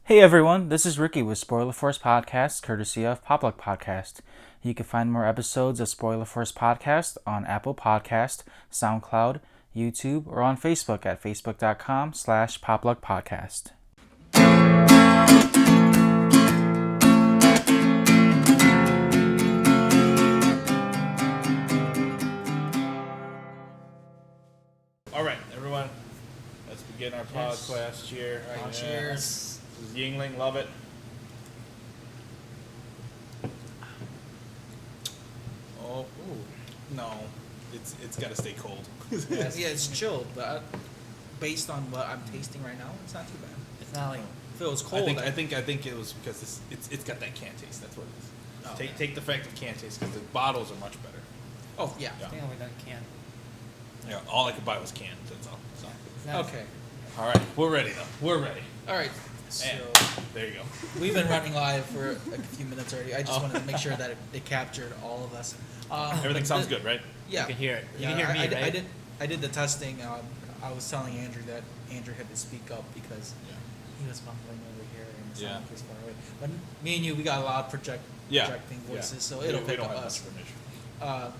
Hey everyone, this is Ricky with Spoiler Force Podcast, courtesy of Popluck Podcast. You can find more episodes of Spoiler Force Podcast on Apple Podcast, SoundCloud, YouTube, or on Facebook at facebook.com/popluckpodcast. All right, everyone, let's begin our podcast here. All right, cheers. This is Yingling, love it. Oh, ooh, no, it's got to stay cold. Yeah, it's chilled, but based on what I'm tasting right now, it's not too bad. It's not like If it was cold, I think it was because it's got that can taste. That's what it is. Oh, Take the fact of can taste because the bottles are much better. Oh yeah. I think I only done can. Yeah, all I could buy was cans. That's all. So. It's not- Okay. All right, we're ready though. We're ready. All right. So And there you go. we've been running live for a few minutes already. I just wanted to make sure that it captured all of us. Everything sounds good, right? Yeah. You can hear it. You Yeah, can hear me, I right? I did the testing. I was telling Andrew that Andrew had to speak up because he was mumbling over here and the sound was far away. But me and you, we got a lot of projecting voices, so it'll pick up us.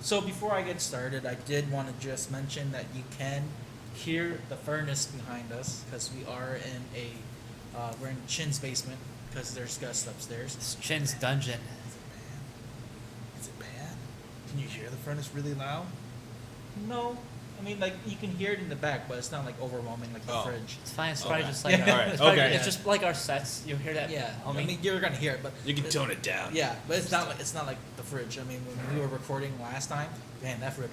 So before I get started, I did want to just mention that you can hear the furnace behind us because we are in we're in Chin's basement because there's guests upstairs. It's Chin's dungeon. Is it bad? Can you hear the furnace really loud? No, I mean like you can hear it in the back, but it's not like overwhelming like the fridge. It's fine. It's probably Okay. just like Yeah. our, Alright, it's, probably- okay. it's just like our sets. You'll hear that. Yeah, I humming. mean you're gonna hear it, but You can tone it down. yeah, but it's not like the fridge. I mean when we were recording last time, man, the fridge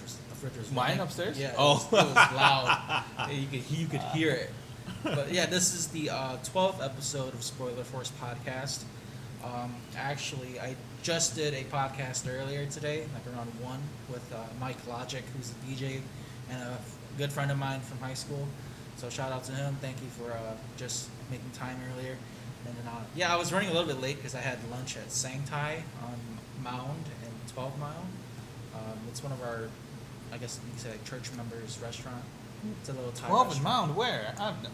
was Mine running. upstairs? Yeah, Oh. it was loud. You could hear it. But yeah, this is the 12th episode of Spoiler Force Podcast. Actually, I just did a podcast earlier today, like around 1, with Mike Logic, who's a DJ and a good friend of mine from high school. So shout out to him. Thank you for just making time earlier. And then, yeah, I was running a little bit late because I had lunch at Sangtai on Mound and 12 Mile. It's one of our, I guess you could say, like church members' restaurant. It's a little Thai 12 and restaurant. Mound, where?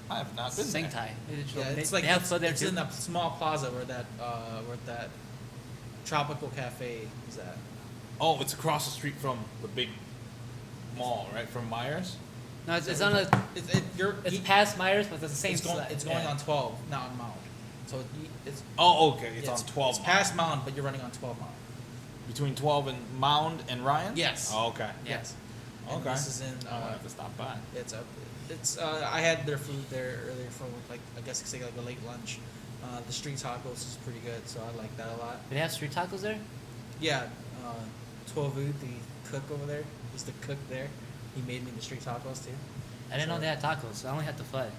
I have not been Sing there. Thai. Yeah, it's like it's in a small plaza where that tropical cafe is at. Oh, it's across the street from the big mall, right? From Myers? No, it's on a. It's past Myers, but it's the same. It's going on 12, not on Mound. So it's Oh, okay. It's yeah, on 12 It's Mound. past Mound, but you're running on 12 Mound. Between 12 and Mound and Ryan? Yes. Oh, okay. Yes. And Okay. this is in. I'm going to have to stop by. It's I had their food there earlier for like I guess you could say like a late lunch. The street tacos is pretty good, so I like that a lot. Do they have street tacos there? Yeah, Tovu, the cook over there, he's the cook there. He made me the street tacos too. I didn't know they had tacos. I only had the fud.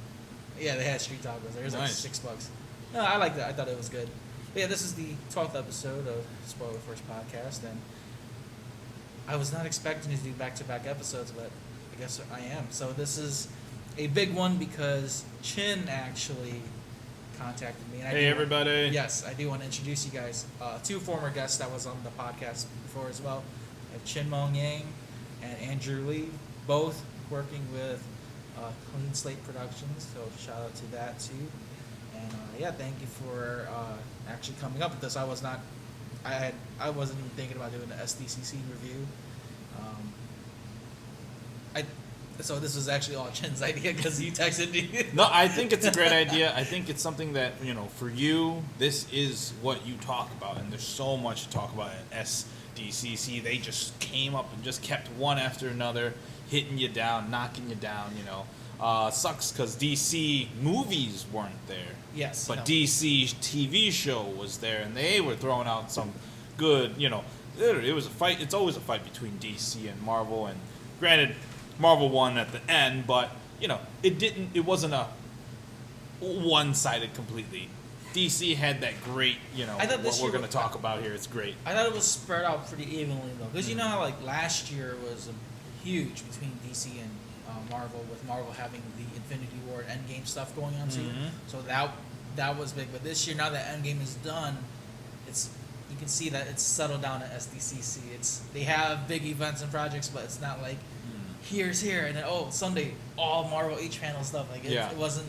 Yeah, they had street tacos. There was Nice. like $6. No, I like that. I thought it was good. But yeah, this is the 12th episode of Spoiler Force Podcast, and I was not expecting to do back-to-back episodes, but I guess I am. So this is a big one because Chin actually contacted me. And Hey, everybody. Yes, I do want to introduce you guys. 2 former guests that was on the podcast before as well. I have Chinhmong and Andrew Lee, both working with Clean Slate Productions. So shout out to that too. And yeah, thank you for actually coming up with this. I wasn't even thinking about doing the SDCC review. So this was actually all Chin's idea because you texted me. No, I think it's a great idea. I think it's something that, for you, this is what you talk about. And there's so much to talk about at SDCC. They just came up and just kept one after another, hitting you down, knocking you down, Sucks because DC movies weren't there. Yes. But no. DC TV show was there, and they were throwing out some good, it was a fight. It's always a fight between DC and Marvel, and granted, Marvel won at the end, but it wasn't a one-sided completely. DC had that great, I thought what this we're year going to talk about here. It's great. I thought it was spread out pretty evenly though, because you know how like last year was huge between DC and Marvel, with Marvel having the Infinity War Endgame stuff going on too. Mhm. So that was big. But this year, now that Endgame is done, you can see that it's settled down at SDCC. They have big events and projects, but it's not like here's here and then Sunday all Marvel H panel stuff. Like it wasn't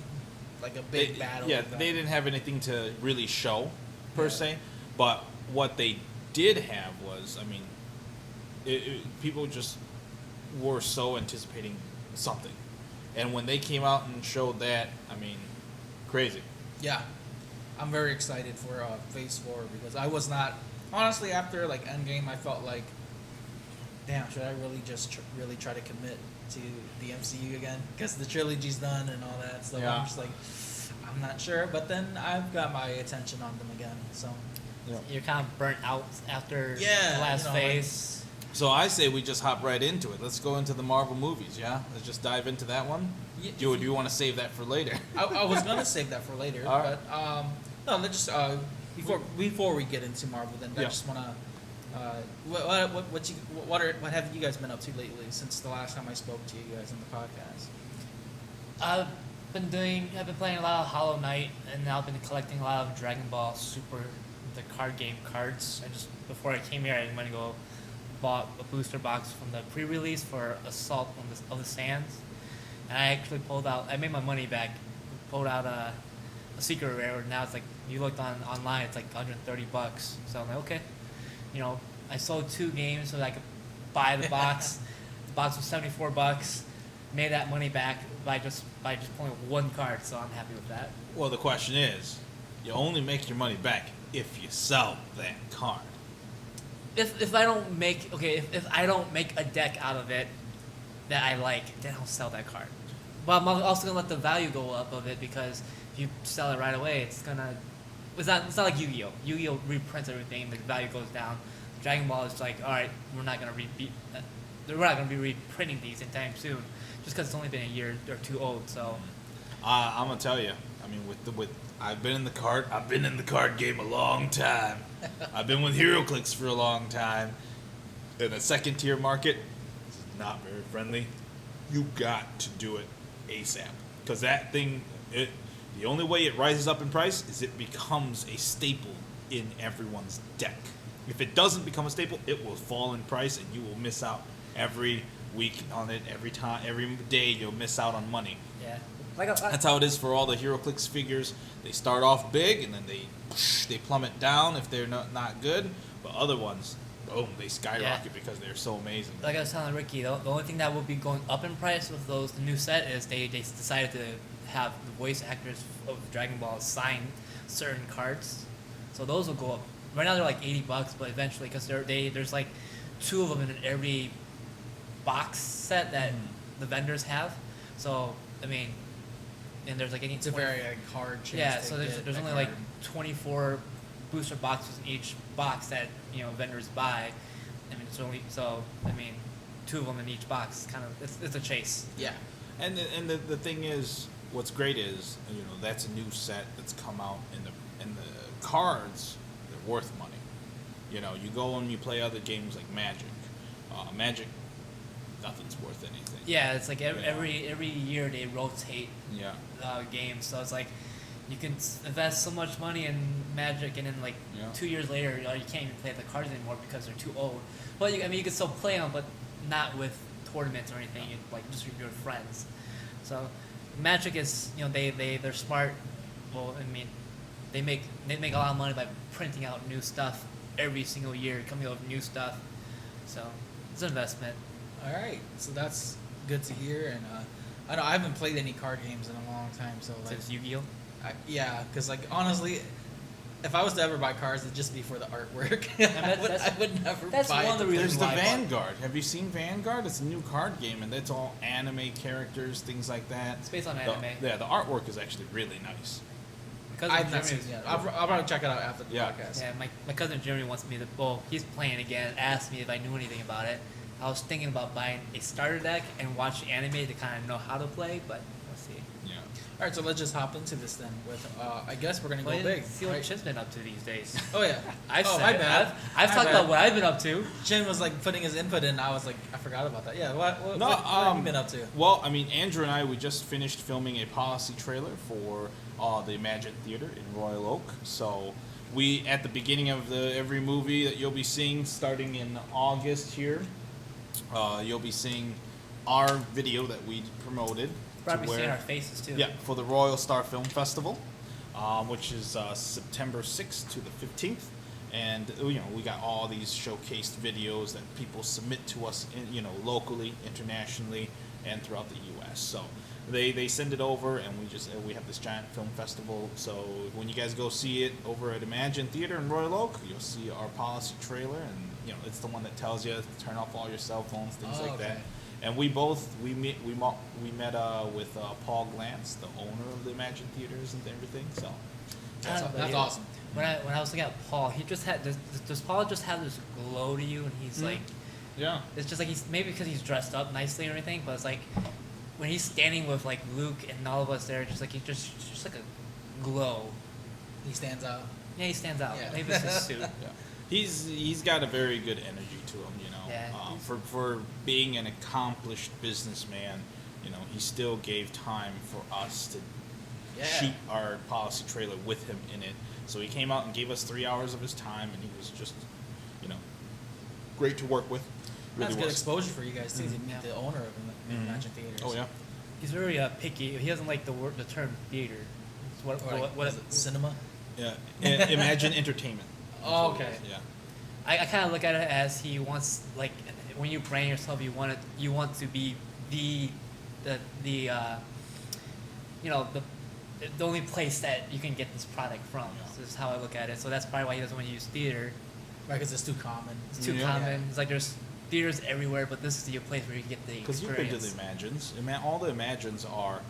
like a big battle. Yeah, with them. they didn't have anything to really show, per Yeah. se. But what they did have was, I mean, people just were so anticipating something. And when they came out and showed that, I mean, crazy. Yeah, I'm very excited for Phase 4 because I was not honestly after like Endgame. I felt like, damn, should I really just really try to commit to the MCU again? Because the trilogy's done and all that stuff. Yeah. I'm just like, I'm not sure. But then I've got my attention on them again. So Yeah. You're kind of burnt out after Yeah, the last you know, phase. So I say we just hop right into it. Let's go into the Marvel movies, yeah? Let's just dive into that one. Yeah, Do you want to save that for later? I was gonna save that for later. All right. But no, let's just before we get into Marvel, then I Yeah. just wanna. What have you guys been up to lately since the last time I spoke to you guys on the podcast? I've been playing a lot of Hollow Knight, and now I've been collecting a lot of Dragon Ball Super, the card game cards. I just before I came here, I went to go bought a booster box from the pre-release for Assault of the Sands, and I actually I made my money back, pulled out a secret rare. Now it's like you looked online, it's like $130. So I'm like, okay, I sold 2 games so that I could buy the box. The box was $74. Made that money back by just pulling 1 card, so I'm happy with that. Well, the question is, you only make your money back if you sell that card. If I don't make if I don't make a deck out of it that I like, then I'll sell that card. But I'm also gonna let the value go up of it because if you sell it right away, it's not like Yu-Gi-Oh. Yu-Gi-Oh reprints everything, the value goes down. Dragon Ball is like, all right, we're not gonna be reprinting these anytime soon, just because it's only been a year or 2 old. So I'm gonna tell you. I mean, I've been in the card game a long time. I've been with HeroClix for a long time. In the second tier market, this is not very friendly. You got to do it ASAP because that thing, the only way it rises up in price is it becomes a staple in everyone's deck. If it doesn't become a staple, it will fall in price and you will miss out every week on it. Every day you'll miss out on money. yeah, That's how it is for all the HeroClix figures. They start off big and then they plummet down if they're not good. But other ones, boom, they skyrocket because they're so amazing. like I was telling Ricky, the only thing that will be going up in price with the new set is they decided to have the voice actors of Dragon Ball sign certain cards, so those will go up. Right now they're like $80, but eventually, because there's like 2 of them in every box set that the vendors have. So I mean, and there's like It's a very hard chance. yeah. to So get there's a only card. like 24 booster boxes in each box that vendors buy. I mean, it's only so I mean, 2 of them in each box. Kind of it's a chase. Yeah. And the thing is, what's great is that's a new set that's come out, and the cards, they're worth money. You go and you play other games like Magic. Magic, nothing's worth anything. Yeah, it's like every year they rotate Yeah. games, so it's like you can invest so much money in Magic, and then like Yeah. 2 years later, you can't even play the cards anymore because they're too old. But you can still play them, but not with tournaments or anything. Like just with your friends. So Magic is they're smart. Well, I mean, they make a lot of money by printing out new stuff every single year, coming up with new stuff. So it's an investment. All right, so that's good to hear. And I know I haven't played any card games in a long time, so like, Since Yu-Gi-Oh. yeah, because like honestly, if I was to ever buy cards, it'd just be for the artwork. that's- I would never that's buy one of the it. reasons There's the why I bought- Vanguard. Have you seen Vanguard? It's a new card game, and it's all anime characters, things like that. It's based on The- anime. Yeah, the artwork is actually really nice. Because I've not seen it yet. I'll probably check it out after the Yeah. podcast. Yeah, my cousin Jeremy wants me to. Well, he's playing again. Asked me if I knew anything about it. I was thinking about buying a starter deck and watch anime to kind of know how to play, but we'll see. Yeah. All right, so let's just hop into this then. With I guess we're gonna go Well, big. see what right? Chin's been up to these days. Oh yeah. I've oh said my it. bad. I've My talked bad. about what I've been up to. Chin was like putting his input in. I was like, I forgot about that. Yeah. What No, what have you been up to? Well, I mean, Andrew and I, we just finished filming a policy trailer for the Imagine Theater in Royal Oak. So we, at the beginning of every movie that you'll be seeing starting in August here, you'll be seeing our video that we promoted Probably seeing our faces too. Yeah, for the Royal Star Film Festival, which is September 6th to the 15th. And we got all these showcased videos that people submit to us, locally, internationally, and throughout the U.S. So they send it over, and we have this giant film festival. So when you guys go see it over at Imagine Theater in Royal Oak, you'll see our policy trailer, and it's the one that tells you to turn off all your cell phones, things like that. And we met with Paul Glantz, the owner of the Imagine Theaters and everything. So That's awesome. When I was looking at Paul, he just had does Paul just have this glow to you, and he's like, yeah, it's just like he's maybe because he's dressed up nicely and everything, but it's like when he's standing with like Luke and all of us there, just like he's just like a glow. He stands out. Yeah, he stands out. Yeah. Maybe it's his suit. Yeah. He's got a very good energy to him, Yeah. For being an accomplished businessman, he still gave time for us to shoot our policy trailer with him in it. So he came out and gave us 3 hours of his time, and he was just, great to work with. Really That's good was. exposure for you guys too. To meet Yeah. the owner of Imagine Theaters. Oh yeah. He's very picky. He doesn't like the term theater. It's What is it? Cinema. Yeah. Imagine Entertainment. Oh, okay. Yeah. I kind of look at it as he wants, like, when you brand yourself, you want to be the only place that you can get this product from. Yeah. So this is how I look at it. So that's probably why he doesn't want to use theater. Right, because it's too common. It's too Yeah. common. It's like there's theaters everywhere, but this is the place where you get the Because experience. you've been to the Imagines. All the Imagines are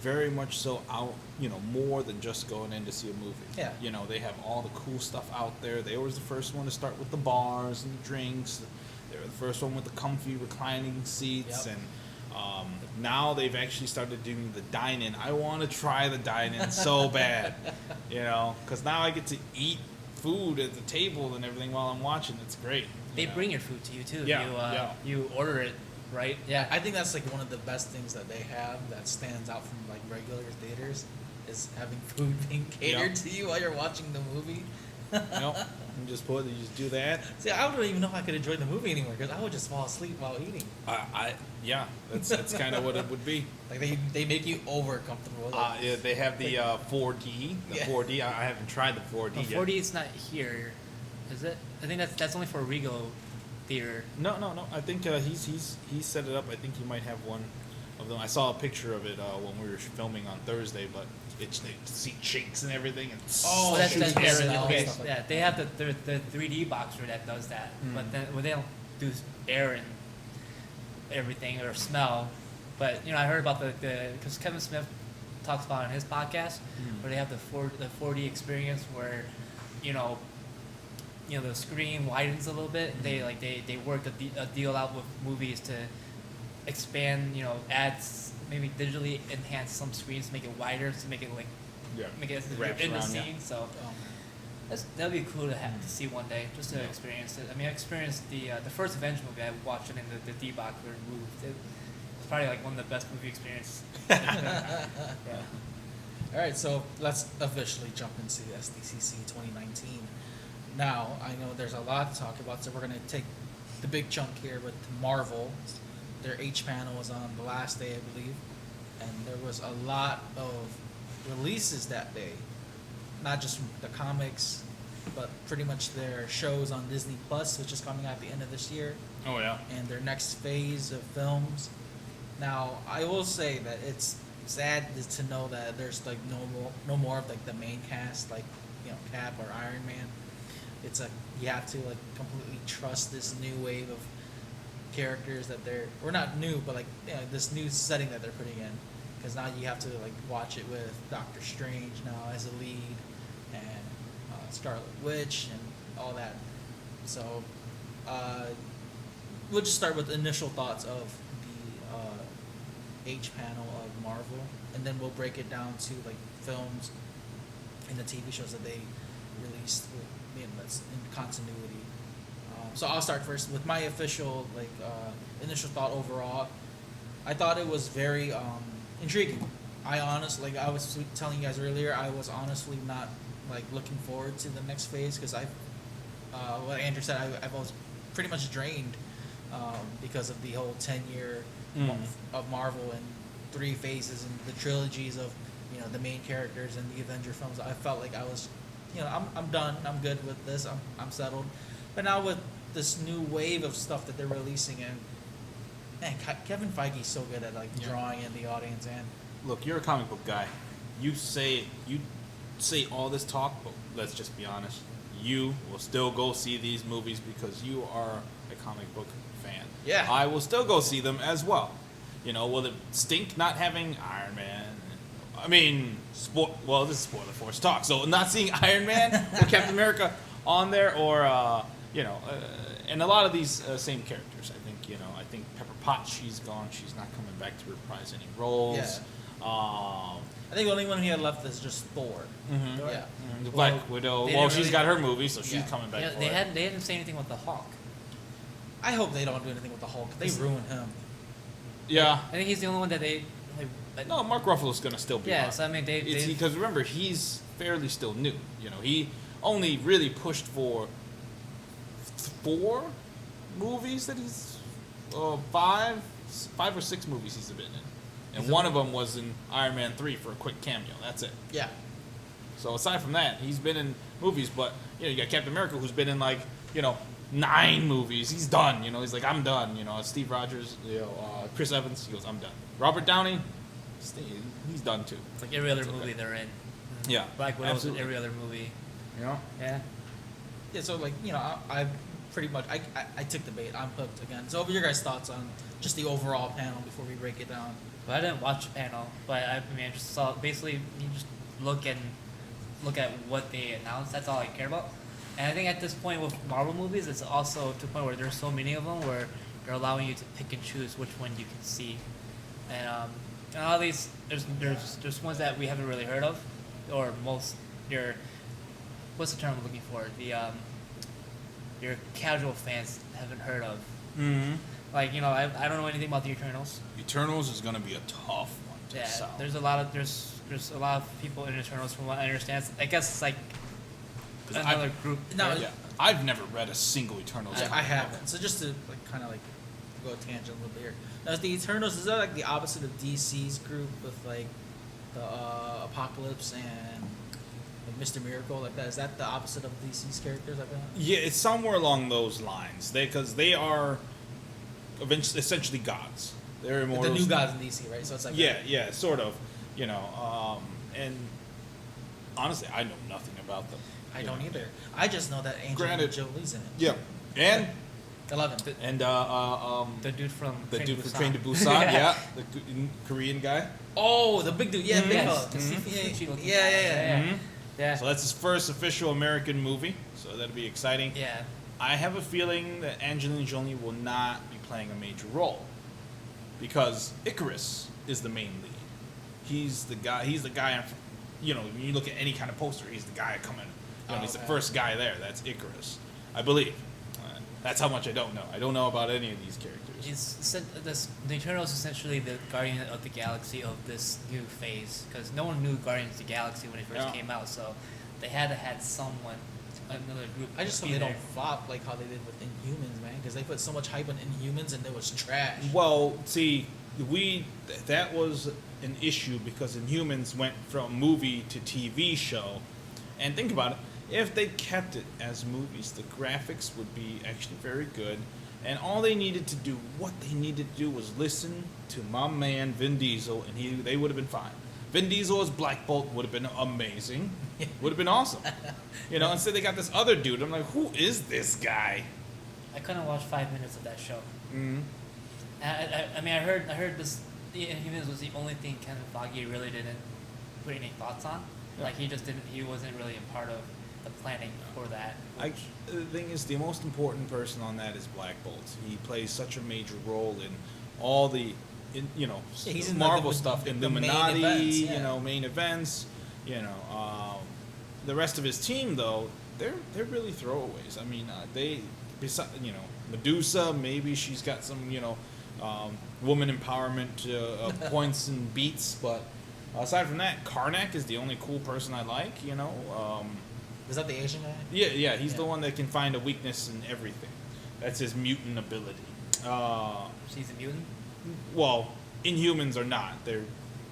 very much so out, more than just going in to see a movie. Yeah. They have all the cool stuff out there. They were the first one to start with the bars and the drinks. They were the first one with the comfy reclining seats. Yep. And now they've actually started doing the dine-in. I want to try the dine-in so bad, because now I get to eat food at the table and everything while I'm watching. It's great. They bring your food to you too. Yeah, You order it, right? Yeah, I think that's like one of the best things that they have that stands out from like regular theaters is having food being catered to you while you're watching the movie. You just do that. See, I don't even know if I could enjoy the movie anymore because I would just fall asleep while eating. That's kind of what it would be. Like they make you over comfortable. Yeah, they have the 4D. The 4D. I haven't tried the 4D yet. 4D is not here, is it? I think that's only for Regal Theater. No. I think he's set it up. I think he might have one of them. I saw a picture of it when we were filming on Thursday, but the seat shakes and everything. And That's shoots air in smell the and face. stuff like Yeah, they have the 3D boxer that does that, but then they don't do air and everything or smell. But I heard about because Kevin Smith talks about it on his podcast where they have the 4D experience where the screen widens a little bit. They work a deal out with movies to expand, add maybe digitally enhance some screens to make it wider, to make it make it Wraps in the around, scene. So that'd be cool to have to see one day, just to experience it. I mean, I experienced the first Avengers movie. I watched it in the D-Box where it moved. It's probably like one of the best movie experiences. Yeah. All right, so let's officially jump into SDCC 2019. Now, I know there's a lot to talk about, so we're going to take the big chunk here with Marvel. Their H panel was on the last day, I believe, and there was a lot of releases that day. Not just from the comics, but pretty much their shows on Disney Plus, which is coming out at the end of this year, Oh yeah. and their next phase of films. I will say that it's sad to know that there's like no more of like the main cast, like Cap or Iron Man. It's you have to like completely trust this new wave of characters that or not new, but like this new setting that they're putting in. Because now you have to like watch it with Doctor Strange now as a lead, and Scarlet Witch and all that. So we'll just start with initial thoughts of the H panel of Marvel, and then we'll break it down to like films and the TV shows that they released. That's in continuity. So I'll start first with my official initial thought overall. I thought it was very intriguing. I honestly, I was telling you guys earlier, I was honestly not looking forward to the next phase because what Andrew said, I was pretty much drained because of the whole 10-year of Marvel and three phases and the trilogies of the main characters in the Avenger films. I felt like I was, I'm done. I'm good with this. I'm settled. But now with this new wave of stuff that they're releasing, and man, Kevin Feige's so good at drawing in the audience. And look, you're a comic book guy. You say all this talk, but let's just be honest. You will still go see these movies because you are a comic book fan. Yeah. I will still go see them as well. Will it stink not having Iron Man? I mean, this is spoiler force talk. So not seeing Iron Man or Captain America on there, or and a lot of these same characters. I think Pepper Potts, she's gone. She's not coming back to reprise any roles. Yeah. I think the only one he had left is just Thor. Mm-hmm. Yeah. Mm-hmm. The Black Widow. they Well, didn't she's really- got her movie, so she's Yeah. coming back. Yeah, for they it. didn't say anything with the Hulk. I hope they don't do anything with the Hulk. They ruined him. Yeah. I think he's the only one that they. No, Mark Ruffalo's gonna still be. Yeah, on. so I mean Because remember, he's fairly still new. He only really pushed for 4 movies that he's 5 or 6 movies he's been in, and one of them was in Iron Man 3 for a quick cameo. That's it. Yeah. So aside from that, he's been in movies, but you got Captain America, who's been in 9 movies. He's done. He's like, I'm done. Steve Rogers, Chris Evans, he goes, I'm done. Robert Downey, he's done too. It's like every other It's movie okay. they're in. Yeah, Black Widow's in absolutely. every other movie. Yeah. Yeah. So I pretty much I took the bait. I'm hooked again. So what were your guys' thoughts on just the overall panel before we break it down? But I didn't watch the panel, but I just saw basically you just look at what they announced. That's all I care about. And I think at this point with Marvel movies, it's also to the point where there's so many of them where they're allowing you to pick and choose which one you can see. And a lot of these there's ones that we haven't really heard of, or most what's the term I'm looking for? Your casual fans haven't heard of. Mm-hmm. I don't know anything about the Eternals. Eternals is gonna be a tough one to Yeah, sell. there's a lot of people in Eternals from what I understand. I guess it's like 'Cause another group. No, right? Yeah, I've never read a single Eternals. I comic haven't. So just to go a tangent a little bit here. Now, is the Eternals, is that like the opposite of DC's group with the Apocalypse and Mr. Miracle like that? Is that the opposite of DC's characters like that? Yeah, it's somewhere along those lines. Because they are essentially gods. They're Like immortals. the new gods in DC, right? So it's like Yeah, sort of. And honestly, I know nothing about them. I don't either. I just know that Angelina Granted. Jolie's in it. Yeah, and 11. and The dude from the Train dude to from Busan. Train to Busan, yeah, the Korean guy. Oh, the big dude. Yeah, big Yes, fella. the Sushi looking Yeah, guy. yeah, yeah. Mhm. Yeah. So that's his first official American movie. So that'll be exciting. Yeah. I have a feeling that Angelina Jolie will not be playing a major role because Icarus is the main lead. He's the guy. When you look at any kind of poster, he's the guy coming. He's the Okay. first guy there. That's Icarus, I believe. That's how much I don't know. I don't know about any of these characters. The Eternals is essentially the Guardian of the Galaxy of this new phase, because no one knew Guardians of the Galaxy when it first Yeah. came out, so they had to have someone, another group. I just hope be they there. don't flop like how they did with Inhumans, man, because they put so much hype on Inhumans and it was trash. Well, see, that was an issue because Inhumans went from movie to TV show, and think about it. If they kept it as movies, the graphics would be actually very good, and all they needed to do, was listen to my man Vin Diesel, and they would have been fine. Vin Diesel as Black Bolt would have been amazing, would have been awesome. Instead they got this other dude. I'm like, who is this guy? I couldn't watch 5 minutes of that show. Mm-hmm. I heard this. The Inhumans was the only thing Kevin Feige really didn't put any thoughts on. Yeah. Like he wasn't really a part of the planning for that. The thing is, the most important person on that is Black Bolt. He plays such a major role in all the, he's in Marvel the stuff, main Illuminati, events, yeah. Main events. The rest of his team, though, they're really throwaways. I mean, Medusa, maybe she's got some, woman empowerment points and beats, but aside from that, Karnak is the only cool person I like. Is that the Asian guy? Yeah, he's the Yeah. one that can find a weakness in everything. That's his mutant ability. She's a mutant. Well, Inhumans are not. They're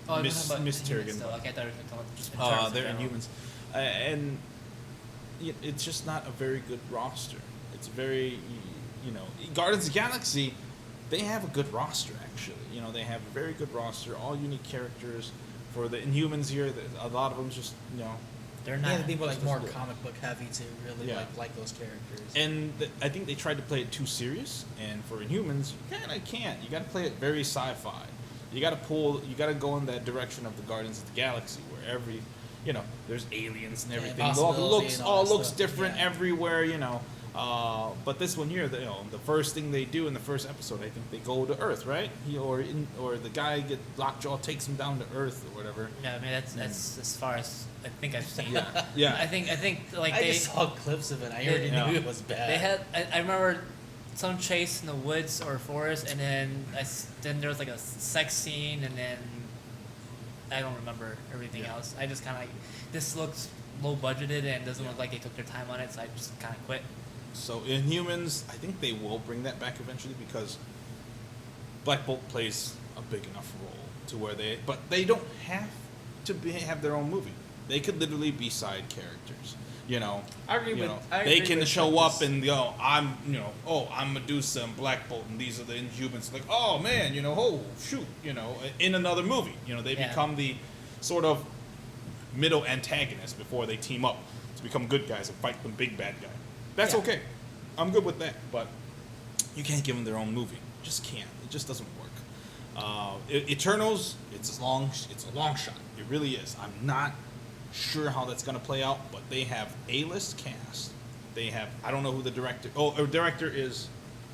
Oh, Miss Inhumans Terrigan. still. Okay, I thought we were talking about just in terms of They're general. Inhumans, and it's just not a very good roster. It's very, Guardians of the Galaxy, they have a good roster actually. They have a very good roster, all unique characters. For the Inhumans here, a lot of them just They're Yeah, not. the people like more good. comic book heavy to really Yeah. like those characters. And I think they tried to play it too serious. And for Inhumans, you kind of can't. You got to play it very sci-fi. You got to go in that direction of the Guardians of the Galaxy, where there's aliens and everything. It impossibility and all that looks stuff. different Yeah. everywhere. But this one here, the first thing they do in the first episode, I think they go to Earth, right? Or the guy Lockjaw takes him down to Earth or whatever. Yeah, I mean that's as far as I think I've seen. Yeah. I think like I they just saw clips of it. I already Yeah. knew it was bad. they had. I remember some chase in the woods or forest, and then then there was like a sex scene, and then I don't remember everything Yeah. else. I just kind of this looks low budgeted and doesn't look like they took their time on it, so I just kind of quit. So Inhumans, I think they will bring that back eventually because Black Bolt plays a big enough role to where but they don't have to have their own movie. They could literally be side characters. I agree with. I they agree can with show this. up and I'm Medusa and Black Bolt and these are the Inhumans. Like, oh man, oh shoot, in another movie, they Yeah. become the sort of middle antagonist before they team up to become good guys and fight the big bad guy. That's Yeah. okay. I'm good with that, but you can't give them their own movie. You just can't. It just doesn't work. Eternals, it's a long shot. It really is. I'm not sure how that's going to play out, but they have A-list cast. They have, I don't know who the director. Director is.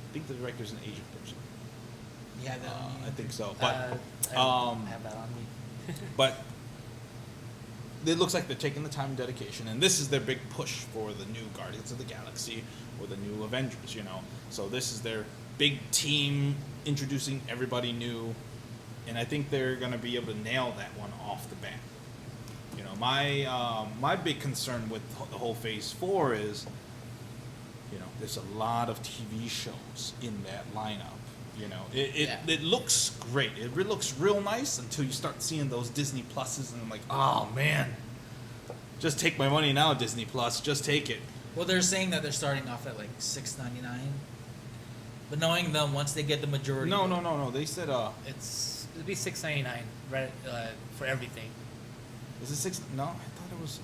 I think the director is an Asian person. Yeah, that. I think so. But I have that on me. but it looks like they're taking the time and dedication, and this is their big push for the new Guardians of the Galaxy or the new Avengers. So this is their big team introducing everybody new, and I think they're going to be able to nail that one off the bat. My big concern with the whole Phase 4 is, there's a lot of TV shows in that lineup. It looks great. It looks real nice until you start seeing those Disney Pluses, and I'm like, oh man, just take my money now, Disney Plus. Just take it. Well, they're saying that they're starting off at like $6.99, but knowing them, once they get the majority. No. They said It'd be $6.99 right for everything. is it six? No, I thought it was.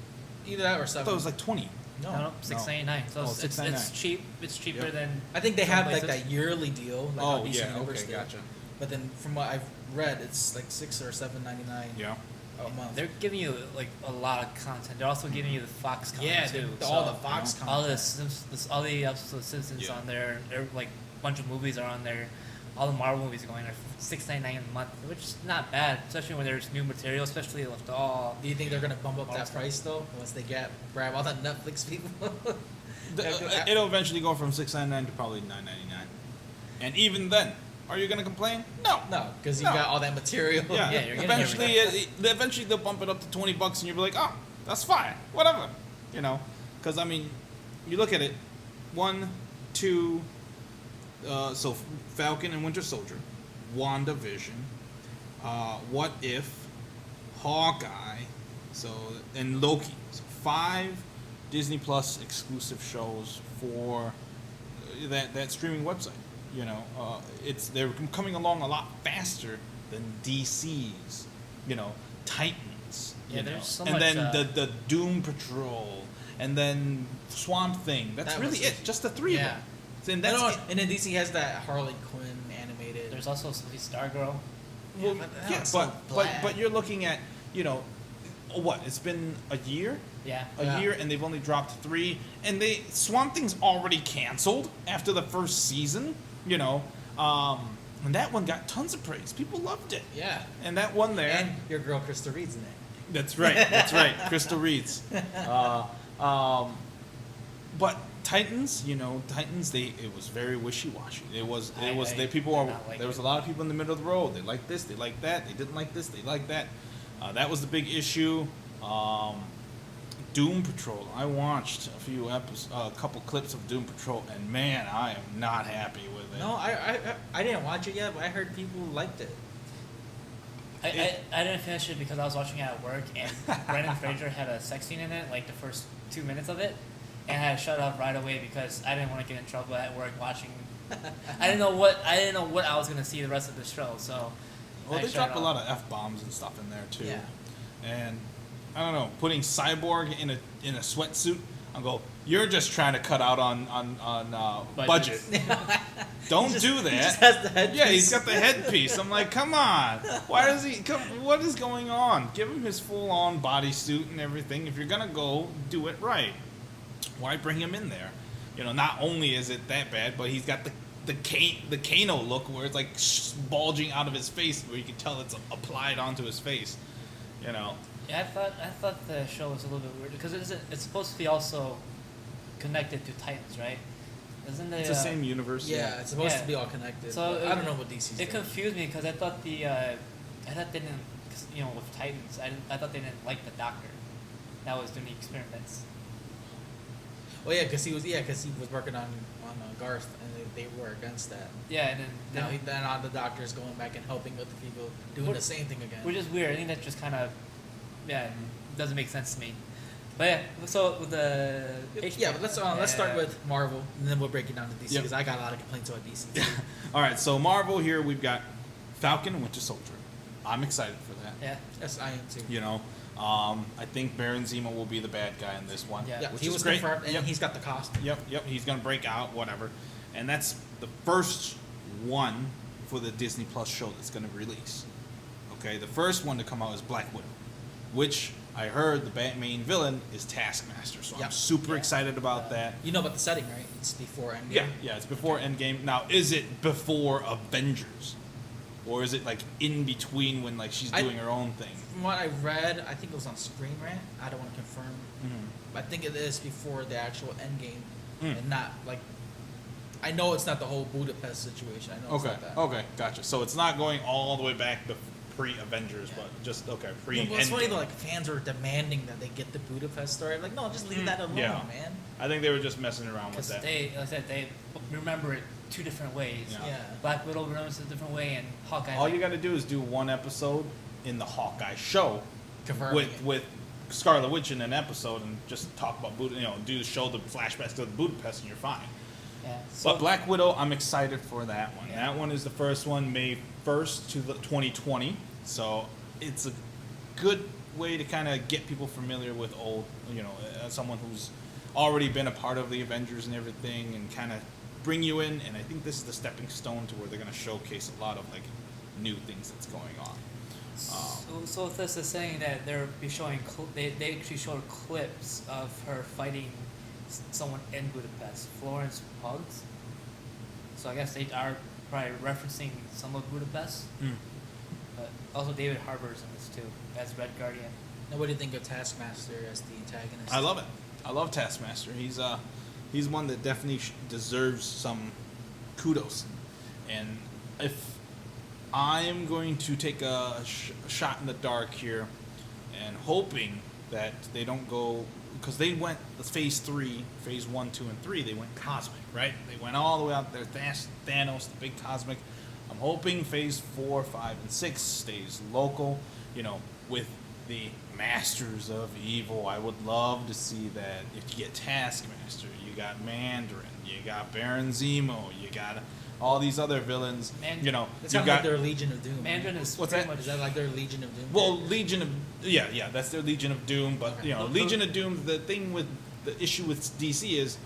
Either that or I $7. thought it was like 20. No, $6.99. So Oh, it's $6.99. cheap. It's cheaper Yep. than. I think they some have like places. that yearly deal. Like how DC Universe did. gotcha. But then from what I've read, it's like $6 or $7.99 Yeah. a month. They're giving you like a lot of content. They're also giving you the Fox content yeah, too. all So the Fox content. all all the episodes of Simpsons Yeah. on there. Like a bunch of movies are on there. All the Marvel movies are going there for $6.99 a month, which is not bad, especially when there's new material, especially with all. Do you think they're gonna bump up that Awesome. price though once they grab all the Netflix people? It'll eventually go from $6.99 to probably $9.99, and even then, are you gonna complain? No. No, because you No. got all that material. Yeah. Yeah, you're getting Eventually they'll bump it up to $20, and you'll be like, oh, that's fine, whatever, Because I mean, you look at it, 1, 2. So Falcon and Winter Soldier, WandaVision, What If, Hawkeye, and Loki. So 5 Disney Plus exclusive shows for that streaming website. They're coming along a lot faster than DC's. Titans. Yeah, there's so and much, then the Doom Patrol, and then Swamp Thing. That's That really was- it. Just the 3 of Yeah. them. And that's it. And then DC has that Harley Quinn animated. There's also Stargirl. Well, but that yeah, was so bland. but you're looking at what? It's been a year, Yeah. Yeah. and they've only dropped 3, and Swamp Thing's already canceled after the first season, and that one got tons of praise. People loved it, Yeah. and that one there. And your girl Krista Reed's in it. That's right, Crystal Reeds. But Titans, it was very wishy-washy. There was I a did lot of people in the middle of the road. They liked this, they liked that, they didn't like this, they liked that. That was the big issue. Doom Patrol. I watched a couple clips of Doom Patrol, and man, I am not happy with it. No, I didn't watch it yet, but I heard people liked it. I didn't finish it because I was watching it at work, and Brendan Fraser had a sex scene in it, like the first 2 minutes of it, and I had to shut it off right away because I didn't want to get in trouble at work watching. I didn't know what I was gonna see the rest of the show, so. Well, I they shut drop it a off. lot of F-bombs and stuff in there too. Yeah. And I don't know, putting Cyborg in a sweatsuit, I'll go, you're just trying to cut out on budget. Don't do that. He just has the headpiece. Yeah, he's got the headpiece. I'm like, come on. Why does he come? What is going on? Give him his full-on bodysuit and everything. If you're gonna go, do it right. Why bring him in there? You know, not only is it that bad, but he's got the Kano look where it's like bulging out of his face, where you can tell it's applied onto his face. You know. Yeah, I thought the show was a little bit weird because it's supposed to be also connected to Titans, right? Isn't it? It's the same universe. Yeah, it's supposed to be all connected. So I don't know what DC's It doing. confused me because I thought they didn't, 'cause, you know, with Titans, I thought they didn't like the Doctor that was doing the experiments. Well, yeah, because he was working on Garth, and they were against that. Yeah, and then Now the Doctor is going back and helping other people doing the same thing again. which is weird. I think that just kind of doesn't make sense to me. But yeah, so with the But let's start with Marvel, and then we'll break it down to DC Yep. because I got a lot of complaints about DC. All right, so Marvel here we've got Falcon and Winter Soldier. I'm excited for that. Yeah. Yes, I am too. You know, I think Baron Zemo will be the bad guy in this one. Yeah. Yeah, which he is was great. confirmed, and Yep. he's got the costume. Yep. He's gonna break out, whatever, and that's the first one for the Disney Plus show that's gonna release. Okay, the first one to come out is Black Widow, which I heard the main villain is Taskmaster, so I'm Yep. super excited about that. You know about the setting, right? It's before Endgame. Yeah, it's before Endgame. Now, is it before Avengers, or is it like in between when like she's doing her own thing? From what I read, I think it was on Screen Rant. I don't want to confirm, but I think it is before the actual Endgame, and not like. I know it's not the whole Budapest situation. I know it's not that. Okay, gotcha. So it's not going all the way back to pre-Avengers, but just pre. Yeah, well, it's funny though. Like fans are demanding that they get the Budapest story. I'm like, no, just leave that alone, Yeah. man. I think they were just messing around with Because that. like I said, they remember it two different ways. Yeah. Yeah. Black Widow remembers it a different way, and Hawkeye. All you got to do is do one episode in the Hawkeye show Confirming it. with Scarlet Witch in an episode, and just talk about show the flashbacks to the Budapest, and you're fine. Yeah. But Black Widow, I'm excited for that one. Yeah. That one is the first one, May 1st to the 2020. So it's a good way to kind of get people familiar with someone who's already been a part of the Avengers and everything, and kind of bring you in. And I think this is the stepping stone to where they're going to showcase a lot of like new things that's going on. So this is saying that they'll be showing they actually showed clips of her fighting someone in Budapest, Florence Pugs. So I guess they are probably referencing some of Budapest. But also David Harbour's in this too, as Red Guardian. Now, what do you think of Taskmaster as the antagonist? I love it. I love Taskmaster. He's one that definitely deserves some kudos. And if I am going to take a shot in the dark here, and hoping that they don't go, because they went the phase 1, 2, and 3. They went cosmic, right? They went all the way out there. Thanos, the big cosmic. I'm hoping phase 4, 5, and 6 stays local. With the Masters of Evil, I would love to see that. If you get Taskmaster, you got Mandarin, you got Baron Zemo, you got all these other villains. It you sounds got like their Legion of Doom. Mandarin is What's pretty that? much Is that like their Legion of Doom? well, Legion of that's their Legion of Doom. But Okay. Legion of Doom. The thing with the issue with DC is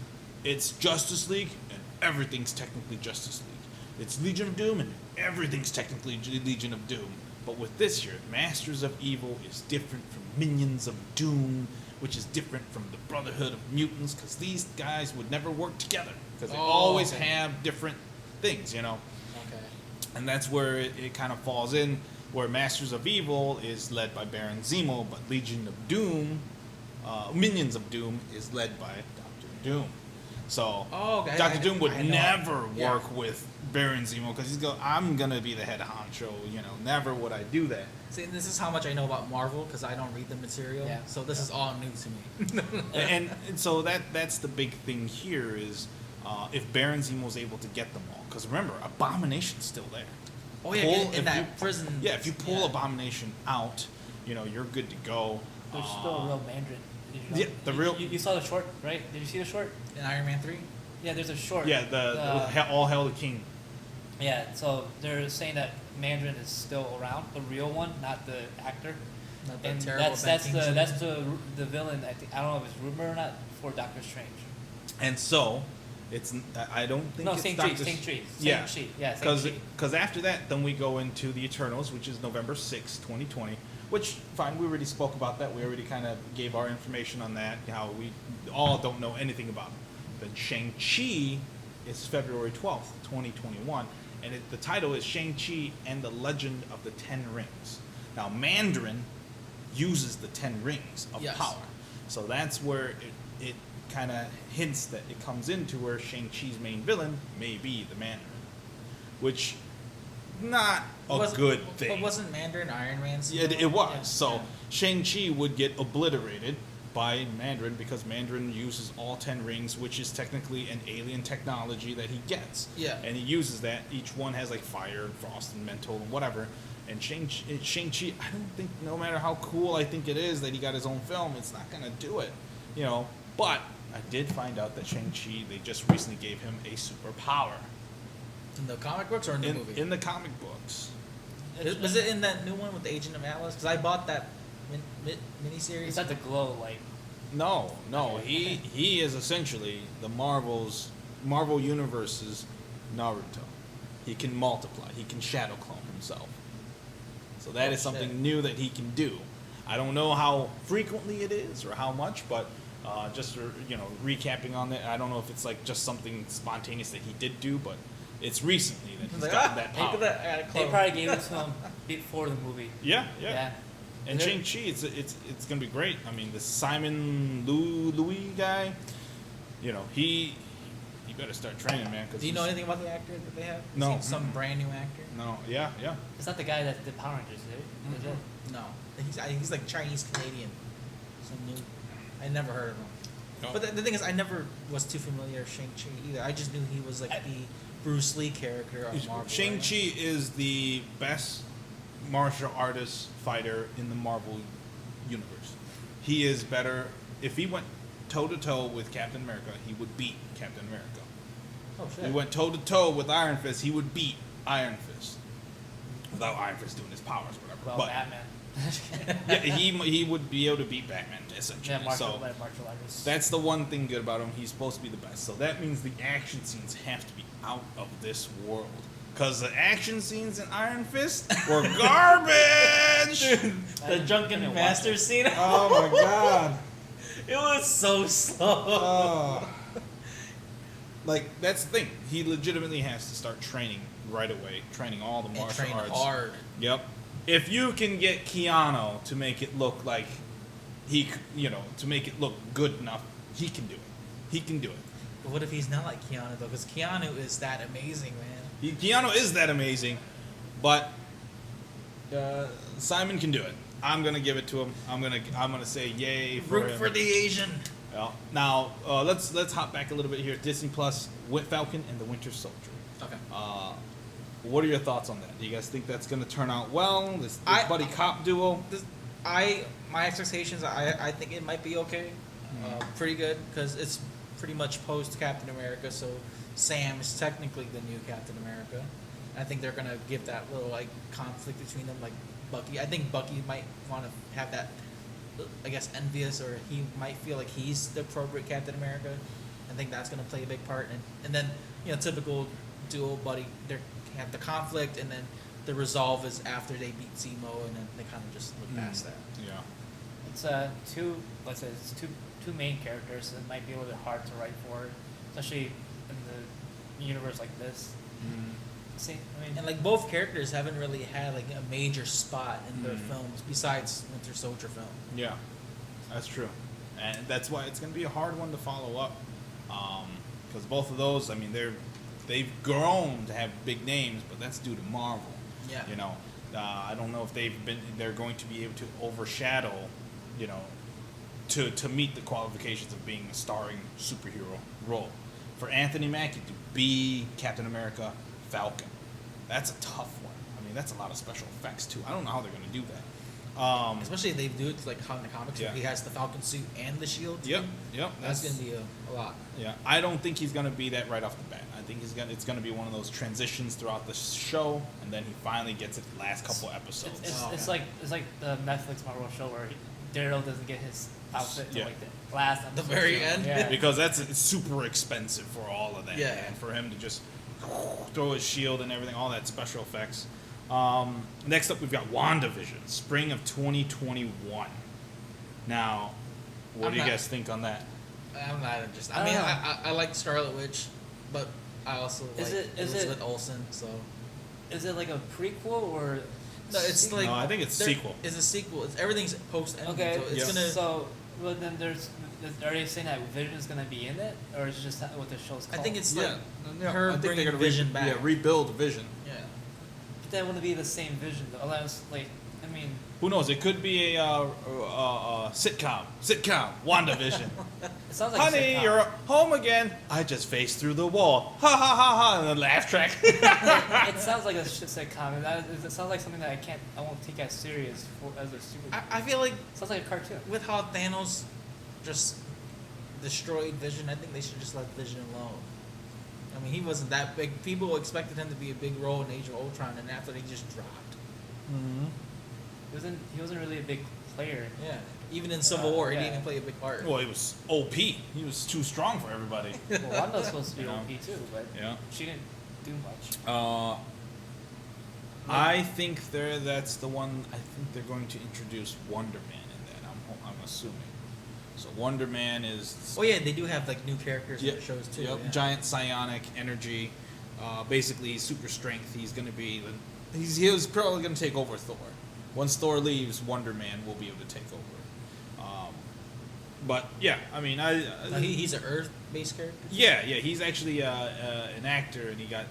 it's Justice League and everything's technically Justice League. It's Legion of Doom and everything's technically Legion of Doom. But with this here, Masters of Evil is different from Minions of Doom, which is different from the Brotherhood of Mutants, because these guys would never work together because they always have different things, Okay. And that's where it kind of falls in, where Masters of Evil is led by Baron Zemo, but Legion of Doom, Minions of Doom, is led by Doctor Doom. So Okay. Doctor Doom would I know. never Yeah. work with Baron Zemo because I'm gonna be the head honcho. Never would I do that. See, this is how much I know about Marvel because I don't read the material. Yeah. So this is all new to me. and so that's the big thing here is if Baron Zemo's able to get them all, because remember, Abomination's still there. Oh yeah, pull, in that prison. if you pull Abomination out, you're good to go. There's still a real Mandarin. Did you know? Yeah, the real. You saw the short, right? Did you see the short? in Iron Man 3. Yeah, there's a short. Yeah, the All Hail the King. Yeah, so they're saying that Mandarin is still around, the real one, not the actor. Not that And terrible that's Kingsman. the villain. I don't know if it's rumor or not for Doctor Strange. And so, I don't think No, it's same Doctor tree, same tree, Yeah, same tree. Yeah, same tree. because after that, then we go into the Eternals, which is November 6th, 2020. Which, fine, we already spoke about that. We already kind of gave our information on that, how we all don't know anything about it. Then Shang-Chi is February 12th, 2021. And the title is Shang-Chi and the Legend of the Ten Rings. Now, Mandarin uses the Ten Rings of Yes. power. So that's where it kind of hints that it comes into where Shang-Chi's main villain may be the Mandarin. Which, not a good thing. But wasn't Mandarin Iron Man's? Yeah, it was. Yeah. So Yeah. Shang-Chi would get obliterated by Mandarin because Mandarin uses all 10 rings, which is technically an alien technology that he gets. Yeah. And he uses that. Each one has like fire and frost and mental and whatever. And Shang-Chi, I don't think, no matter how cool I think it is that he got his own film, it's not going to do it. But I did find out that Shang-Chi, they just recently gave him a superpower. In the comic books or in the movie? In the comic books. Was it in that new one with the Agent of Atlas? Because I bought that miniseries. It's not the glow light. No. He is essentially the Marvel Universe's Naruto. He can multiply. He can shadow clone himself. So that is something new that he can do. I don't know how frequently it is or how much, but just recapping on that, I don't know if it's like just something spontaneous that he did do, but it's recently that he's gotten that power. Look at that. I got a They clone. probably gave it to him before the movie. Yeah. Yeah. And Shang-Chi, it's gonna be great. I mean, the Simon Louis guy, he better start training, man. Do you know anything about the actor that they have? No. Is he some brand new actor? No, yeah. It's not the guy that did Power Rangers, is it? No. He's like Chinese Canadian. Some new. I never heard of him. No. But the thing is, I never was too familiar with Shang-Chi either. I just knew he was like the Bruce Lee character of Marvel. Shang-Chi is the best martial artist fighter in the Marvel universe. He is better. If he went toe-to-toe with Captain America, he would beat Captain America. Oh If shit. he went toe-to-toe with Iron Fist, he would beat Iron Fist. Without Iron Fist doing his powers, whatever. Well, but Batman. yeah, he would be able to beat Batman, essentially. Yeah, martial So artists. that's the one thing good about him. He's supposed to be the best. So that means the action scenes have to be out of this world. Because the action scenes in Iron Fist were garbage! The drunken didn't master watch it. scene. Oh my god. It was so slow. Oh. Like, that's the thing. He legitimately has to start training right away. Training all the And martial train arts. hard. Yep. If you can get Keanu to make it look like to make it look good enough, he can do it. He can do it. But what if he's not like Keanu though? Because Keanu is that amazing, man. Keanu is that amazing, but Simon can do it. I'm gonna give it to him. I'm gonna say yay for Root him. for the Asian. Well, now let's hop back a little bit here. Disney Plus, Falcon and the Winter Soldier. Okay. What are your thoughts on that? Do you guys think that's gonna turn out well? This buddy cop duo. My expectations. I think it might be okay. Pretty good because it's pretty much post Captain America, so Sam is technically the new Captain America. I think they're gonna give that little like conflict between them, like Bucky. I think Bucky might want to have that, I guess, envious, or he might feel like he's the appropriate Captain America. I think that's gonna play a big part, and then typical duo buddy. They have the conflict, and then the resolve is after they beat Zemo, and then they kind of just look past that. Yeah. It's it's two main characters that might be a little bit hard to write for, especially in the universe like this. See, And like both characters haven't really had like a major spot in their films besides Winter Soldier film. Yeah, that's true, and that's why it's gonna be a hard one to follow up, because both of those, I mean, they've grown to have big names, but that's due to Marvel. Yeah. I don't know if they're going to be able to overshadow, to meet the qualifications of being a starring superhero role. For Anthony Mackie to be Captain America Falcon, that's a tough one. I mean, that's a lot of special effects too. I don't know how they're gonna do that. Especially if they do it like how in the comics, Yeah. where he has the Falcon suit and the shield. Yep, yep. That's gonna be a lot. Yeah, I don't think he's gonna be that right off the bat. I think it's gonna be one of those transitions throughout the show, and then he finally gets it the last couple episodes. It's like the Netflix Marvel show where Daredevil doesn't get his outfit until Yeah. like the last episode. The very end. Yeah. Because it's super expensive for all of that. Yeah. And for him to just throw his shield and everything, all that special effects. Next up, we've got WandaVision, spring of 2021. Now, what I'm do you not- guys think on that? I'm not interested. I I mean, don't know. I like Scarlet Witch, but I also Is like it- is Elizabeth it- Olsen. So Is it like a prequel or? no, it's like No, I think it's there- sequel. It's a sequel. It's everything's post ending. Okay. So it's Yeah. gonna. So, but then are they saying that Vision's gonna be in it, or is it just what the show's I called? think it's Yeah, like her I think bringing they're gonna Vision back. Yeah, rebuild Vision. Yeah. But that wouldn't be the same Vision though. Unless like, I mean, Who knows? It could be a sitcom. WandaVision. it sounds like a Honey, sitcom. you're home again. I just faced through the wall. Ha ha ha ha! And the laugh track. It sounds like a shit sitcom. And it sounds like something that I won't take as serious as a super. I feel like Sounds like a cartoon. with how Thanos just destroyed Vision, I think they should just let Vision alone. I mean, he wasn't that big. People expected him to be a big role in Age of Ultron, and after he just dropped. He wasn't really a big player. Yeah. Even in Civil War, he yeah. didn't even play a big part. Well, he was OP. He was too strong for everybody. Well, Wanda's supposed to be Yeah. OP too, but Yeah. she didn't do much. I think that's the one. I think they're going to introduce Wonder Man in that. I'm assuming. So Wonder Man is. Oh yeah, they do have like new characters Yep, in the shows too. Yep. Yeah. Giant psionic energy. Basically, super strength. He's going to be. He was probably going to take over Thor. Once Thor leaves, Wonder Man will be able to take over. But yeah, I mean, No, he's an Earth-based character. yeah, he's actually an actor, and he got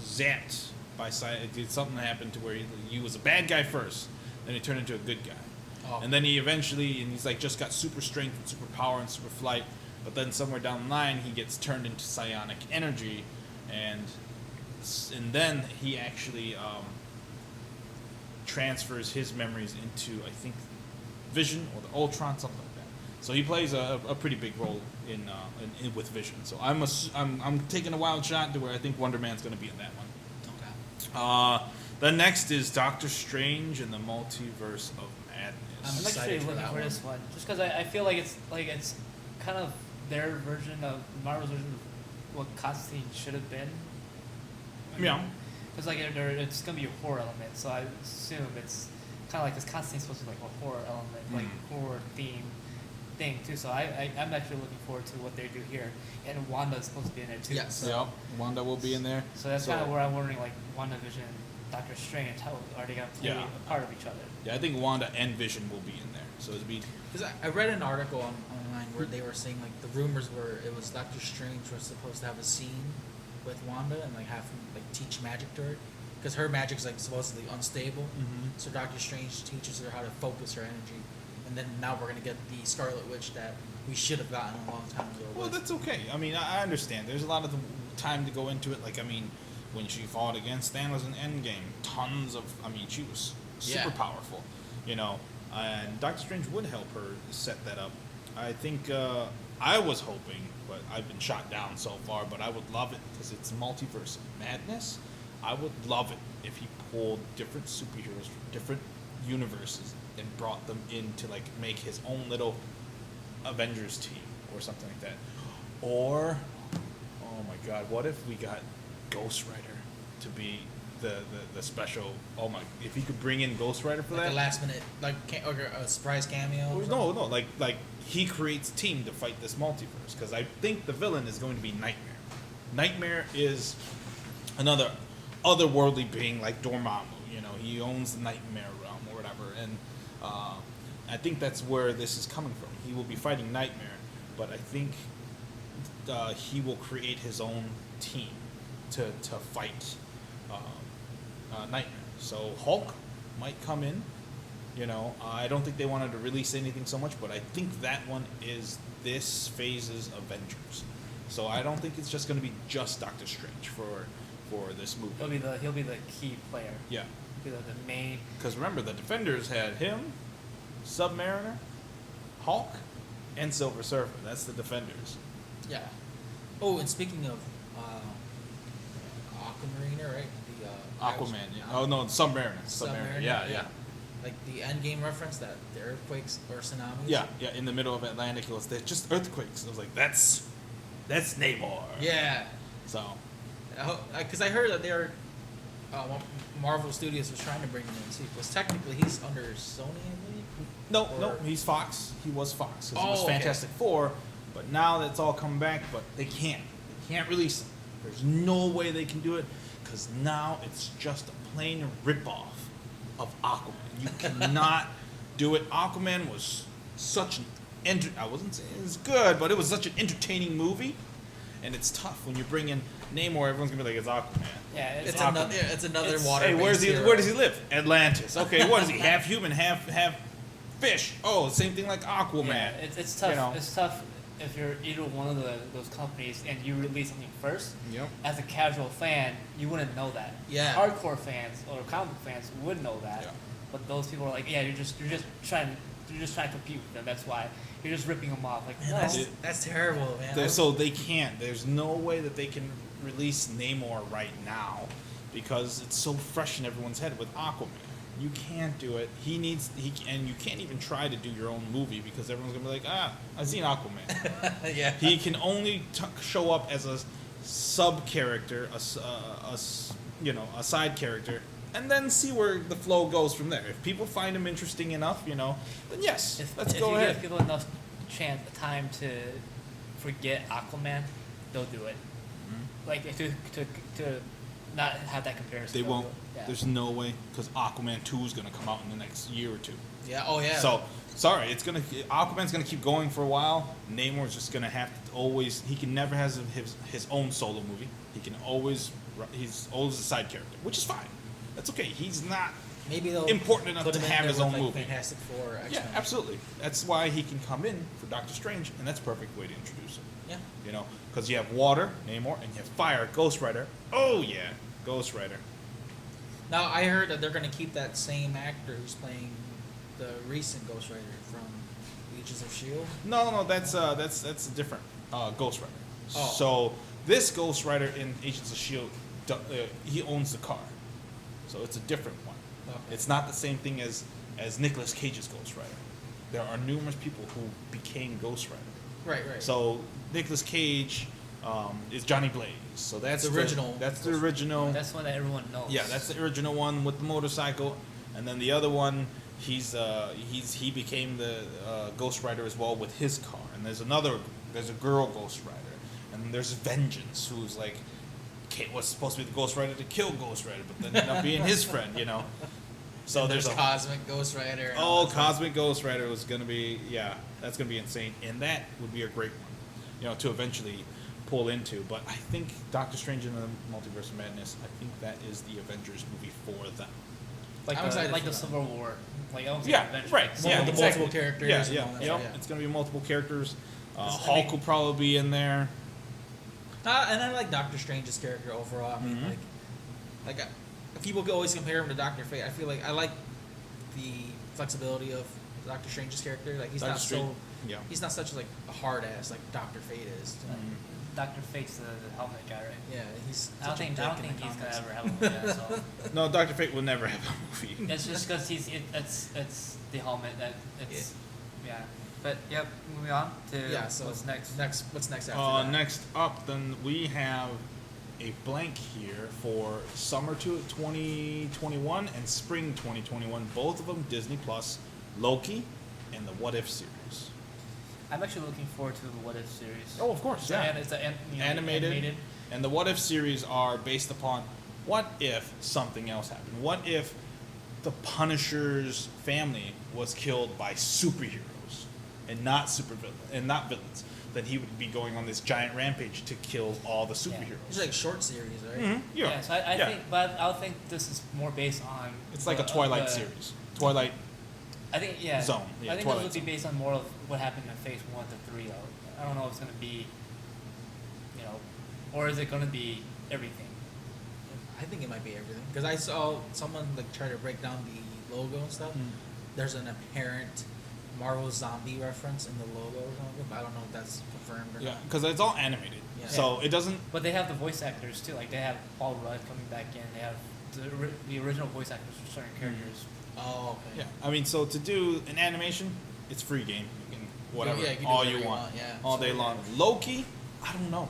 zapped by something happened to where he was a bad guy first, then he turned into a good guy, Oh. and then he's like just got super strength and super power and super flight, but then somewhere down the line he gets turned into psionic energy, and then he actually transfers his memories into I think Vision or the Ultron, something like that. So he plays a pretty big role in with Vision. So I'm taking a wild shot to where I think Wonder Man's going to be in that one. Okay. The next is Doctor Strange and the Multiverse of I'm Madness. I'm excited actually for looking that for one. this one, just because I feel like it's kind of their version of Marvel's version of what Constantine should have been. Yeah. Because like it's gonna be a horror element, so I assume it's kind of like because Constantine's supposed to be like a horror element, like horror theme thing too. So I'm actually looking forward to what they do here, and Wanda's supposed to be in it too. Yes. So, Yep. Wanda will be in there. so that's kind of where I'm wondering, like WandaVision, Doctor Strange, how are they gonna play Yeah. a part of each other? Yeah, I think Wanda and Vision will be in there. So it'll be Because I read an article online where they were saying like the rumors were it was Doctor Strange was supposed to have a scene with Wanda and like have him like teach magic to her because her magic's like supposedly unstable. So Doctor Strange teaches her how to focus her energy, and then now we're gonna get the Scarlet Witch that we should have gotten a long time ago. Well, with- that's okay. I mean, I understand. There's a lot of time to go into it. Like, I mean, when she fought against Thanos in Endgame, she was super Yeah. powerful, you know. And Doctor Strange would help her set that up. I think I was hoping, but I've been shot down so far. But I would love it because it's multiverse madness. I would love it if he pulled different superheroes from different universes and brought them in to like make his own little Avengers team or something like that. Or, oh my God, what if we got Ghost Rider to be the special? Oh my, if he could bring in Ghost Rider for like that. a last minute like or a surprise cameo. or No, something? like he creates a team to fight this multiverse because I think the villain is going to be Nightmare. Nightmare is another otherworldly being like Dormammu. You know, he owns the Nightmare realm or whatever, and I think that's where this is coming from. He will be fighting Nightmare, but I think he will create his own team to fight Nightmare. So Hulk might come in. You know, I don't think they wanted to release anything so much, but I think that one is this phase's Avengers. So I don't think it's just going to be just Doctor Strange for this movie. He'll be the key player. Yeah. He'll be the main. Because remember, the Defenders had him, Submariner, Hulk, and Silver Surfer. That's the Defenders. Yeah. Oh, and speaking of Aquamariner, right? The Aquaman. Yeah. Oh no, Submariner. Submariner. Yeah. Like the Endgame reference, that the earthquakes or tsunamis. Yeah. In the middle of Atlantic, it was just earthquakes. I was like, that's Namor. Yeah. So. Because I heard that they're Marvel Studios was trying to bring him in too. Because technically he's under Sony, I believe. No, he's Fox. He was Fox. 'Cause he was okay. Fantastic Four, but now that's all come back. But they can't release him. There's no way they can do it because now it's just a plain ripoff of Aquaman. You cannot do it. Aquaman was such an I wasn't saying it was good, but it was such an entertaining movie, and it's tough when you bring in Namor. Everyone's gonna be like, it's Aquaman. Yeah, It's Aquaman. another water. Hey, where does he live? Atlantis. Okay, what is he? Half human, half fish. Oh, same thing like Aquaman. Yeah, it's tough. You know? It's tough if you're either one of those companies and you release something first. Yep. As a casual fan, you wouldn't know that. Yeah. Hardcore fans or comic fans would know that. Yeah. But those people are like, yeah, you're just trying to compete with them. That's why you're just ripping them off. Like, Man, no. that's terrible, man. So they can't. There's no way that they can release Namor right now because it's so fresh in everyone's head with Aquaman. You can't do it. And you can't even try to do your own movie because everyone's gonna be like, I've seen Aquaman. Yeah. He can only show up as a sub character, a side character, and then see where the flow goes from there. If people find him interesting enough, then yes, let's go ahead. If you give people enough time to forget Aquaman, they'll do it. Mm-hmm. Like to not have that comparison. They they'll won't. do it. Yeah. There's no way because Aquaman 2 is gonna come out in the next year or two. Yeah. Oh yeah. So sorry, Aquaman's gonna keep going for a while. Namor's just gonna have to always. He can never have his own solo movie. He's always a side character, which is fine. That's okay. He's not maybe they'll important enough put to him in have there his with, own like, movie. Fantastic Four, X-Men. Yeah, absolutely. That's why he can come in for Doctor Strange, and that's a perfect way to introduce him. Yeah. Because you have water, Namor, and you have fire, Ghost Rider. Oh yeah, Ghost Rider. Now I heard that they're going to keep that same actor who's playing the recent Ghost Rider from Agents of Shield. No, that's a different Ghost Rider. Oh. So this Ghost Rider in Agents of Shield, he owns the car, so it's a different one. Okay. It's not the same thing as Nicolas Cage's Ghost Rider. There are numerous people who became Ghost Rider. Right. So Nicolas Cage is Johnny Blaze. So that's The original. That's the original. That's one that everyone knows. Yeah, that's the original one with the motorcycle, and then the other one, he became the Ghost Rider as well with his car. And there's a girl Ghost Rider, and there's Vengeance, who's like was supposed to be the Ghost Rider to kill Ghost Rider, but then ended up being his friend, So and there's a Cosmic Ghost Rider. Cosmic Ghost Rider was gonna be that's gonna be insane, and that would be a great one, to eventually pull into. But I think Doctor Strange in the Multiverse of Madness, I think that is the Avengers movie for them. I'm excited like for the that. Civil War. Like I don't think Yeah, Avengers, right. like, Yeah, Multiple exactly. characters. Yeah, and all that yeah. stuff, It's gonna be multiple characters. I Hulk mean- will probably be in there. And I like Doctor Strange's character overall. I mean, Mhm. people could always compare him to Doctor Fate. I feel like I like the flexibility of Doctor Strange's character. Like he's Doctor not Strange- so. Yeah. He's not such like a hard ass like Doctor Fate is. Dr. Fate's the helmet guy, right? Yeah, he's. I don't such a think dick in the he's gonna comics. ever have a movie. Yeah, so No, Doctor Fate will never have a movie. that's just because it's the helmet that it's yeah. But yep, moving on to Yeah. So what's next. What's next after that? Next up, then we have a blank here for summer 2021 and spring 2021. Both of them Disney Plus, Loki, and the What If series. I'm actually looking forward to the What If series. Oh, of course, yeah. It's Animated. And the What If series are based upon what if something else happened? What if the Punisher's family was killed by superheroes and not villains? Then he would be going on this giant rampage to kill all the superheroes. It's like short series, right? Mhm, Yeah, so I think, but I think this is more based on. It's like a Twilight series. Twilight. I think yeah. Zone. Yeah, I think Twilight those would be Zone. based on more of what happened in phase 1 to 3. I don't know if it's gonna be, or is it gonna be everything? I think it might be everything because I saw someone like try to break down the logo and stuff. There's an apparent Marvel zombie reference in the logo or something, but I don't know if that's confirmed or Yeah, not. because it's all animated, Yeah. so it doesn't. But they have the voice actors too. Like they have Paul Rudd coming back in. They have the original voice actors for certain characters. Oh, okay. Yeah, I mean, so to do an animation, it's free game. You can whatever, Yeah, you can do all whatever you you want, want, yeah. all day long. Loki, I don't know.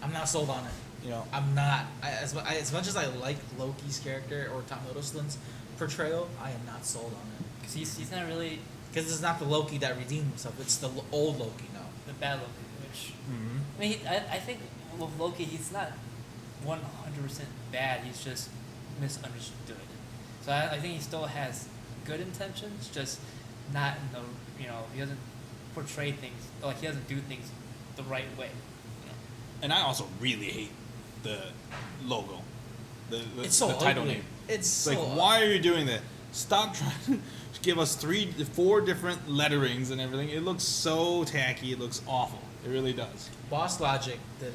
I'm not sold on it. You know, I'm not. As much as I like Loki's character or Tom Hiddleston's portrayal, I am not sold on it. Because he's not really Because it's not the Loki that redeemed himself. It's the old Loki now. the bad Loki. Which I mean, I think with Loki, he's not 100% bad. He's just misunderstood. So I think he still has good intentions, just not in the he doesn't portray things like he doesn't do things the right way. and I also really hate the logo, the It's so title ugly. name. It's so Like, why are you doing that? Stop trying to give us 4 different letterings and everything. It looks so tacky. It looks awful. It really does. Boss Logic did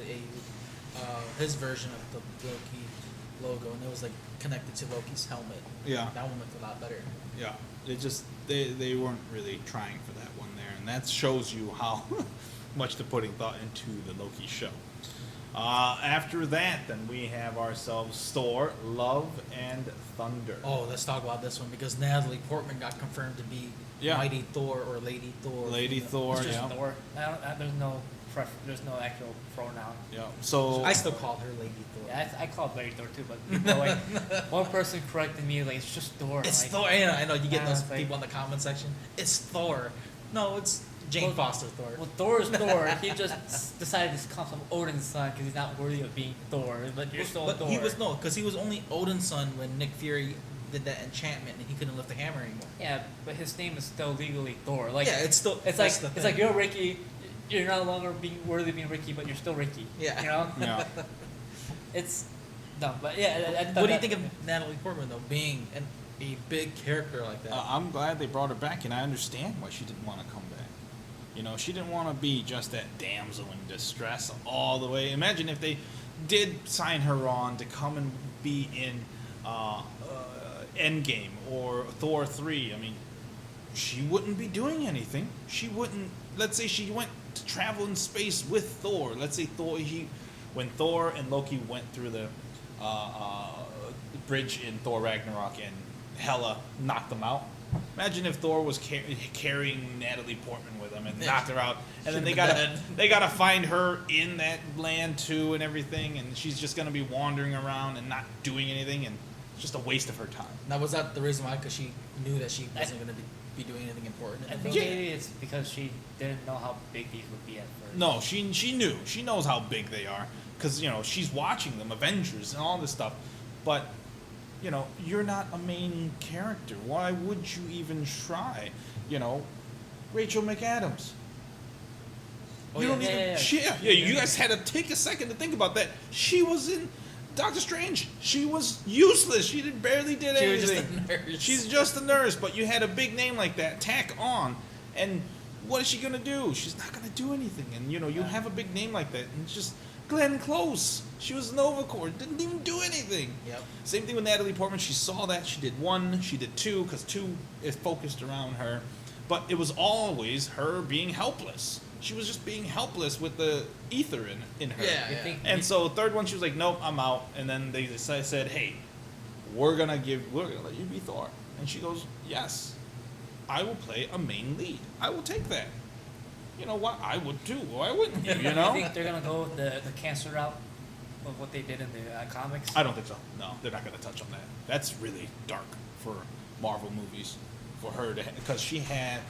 his version of the Loki logo, and it was like connected to Loki's helmet. Yeah. That one looked a lot better. Yeah. It just they weren't really trying for that one there, and that shows you how much they're putting thought into the Loki show. After that, then we have ourselves Thor: Love and Thunder. Oh, let's talk about this one because Natalie Portman got confirmed to be Yeah. Mighty Thor or Lady Thor. Lady You know. Thor. It's just Yeah. Thor. There's no actual pronoun. Yeah. So I still call her Lady Thor. Yeah, I call it Lady Thor too, but people like one person corrected me like it's just Thor. It's like, Thor. I know you get Yeah, those it's like- people in the comment section. It's Thor. No, it's Jane Well- Foster Thor. Well, Thor is Thor. He just decided to come from Odin's son because he's not worthy of being Thor. But you're still but Thor. he was because he was only Odin's son when Nick Fury did that enchantment and he couldn't lift the hammer anymore. Yeah, but his name is still legally Thor. Like Yeah, it's still- It's that's like the it's like thing. you're Ricky. You're no longer being worthy of being Ricky, but you're still Ricky. Yeah. You know. yeah. It's dumb, but yeah. I thought What do you that- think of Natalie Portman though, being a big character like that? I'm glad they brought her back, and I understand why she didn't want to come back. You know, she didn't want to be just that damsel in distress all the way. Imagine if they did sign her on to come and be in Endgame or Thor 3. I mean, she wouldn't be doing anything. She wouldn't. Let's say she went to travel in space with Thor. Let's say when Thor and Loki went through the bridge in Thor Ragnarok and Hela knocked them out. Imagine if Thor was carrying Natalie Portman with him and knocked her out, and then they gotta find her in that land too and everything, and she's just gonna be wandering around and not doing anything, and it's just a waste of her time. Now, was that the reason why? Because she knew that she wasn't going to be doing anything important. I in the think movie? maybe it's because she didn't know how big these would be at first. No, she knew. She knows how big they are because she's watching them, Avengers and all this stuff. But you're not a main character. Why would you even try? Rachel McAdams. Oh, You yeah, don't yeah, even. yeah. You guys had to take a second to think about that. She was in Doctor Strange. She was useless. She barely did She anything. was just a nurse. She's just a nurse, but you had a big name like that tack on, and what is she gonna do? She's not gonna do anything. And you have a big name like that, and it's just Glenn Close. She was Nova Corps. Didn't even do anything. Yep. Same thing with Natalie Portman. She saw that. She did 1. She did 2 because 2 is focused around her, but it was always her being helpless. She was just being helpless with the ether in her. Yeah, You yeah. think- And so third one, she was like, "Nope, I'm out." And then they said, "Hey, we're gonna let you be Thor." And she goes, "Yes, I will play a main lead. I will take that." You know what? I would too. Why wouldn't you? I think they're gonna go with the cancer route of what they did in the comics. I don't think so. No, they're not gonna touch on that. That's really dark for Marvel movies. For her to, because she had.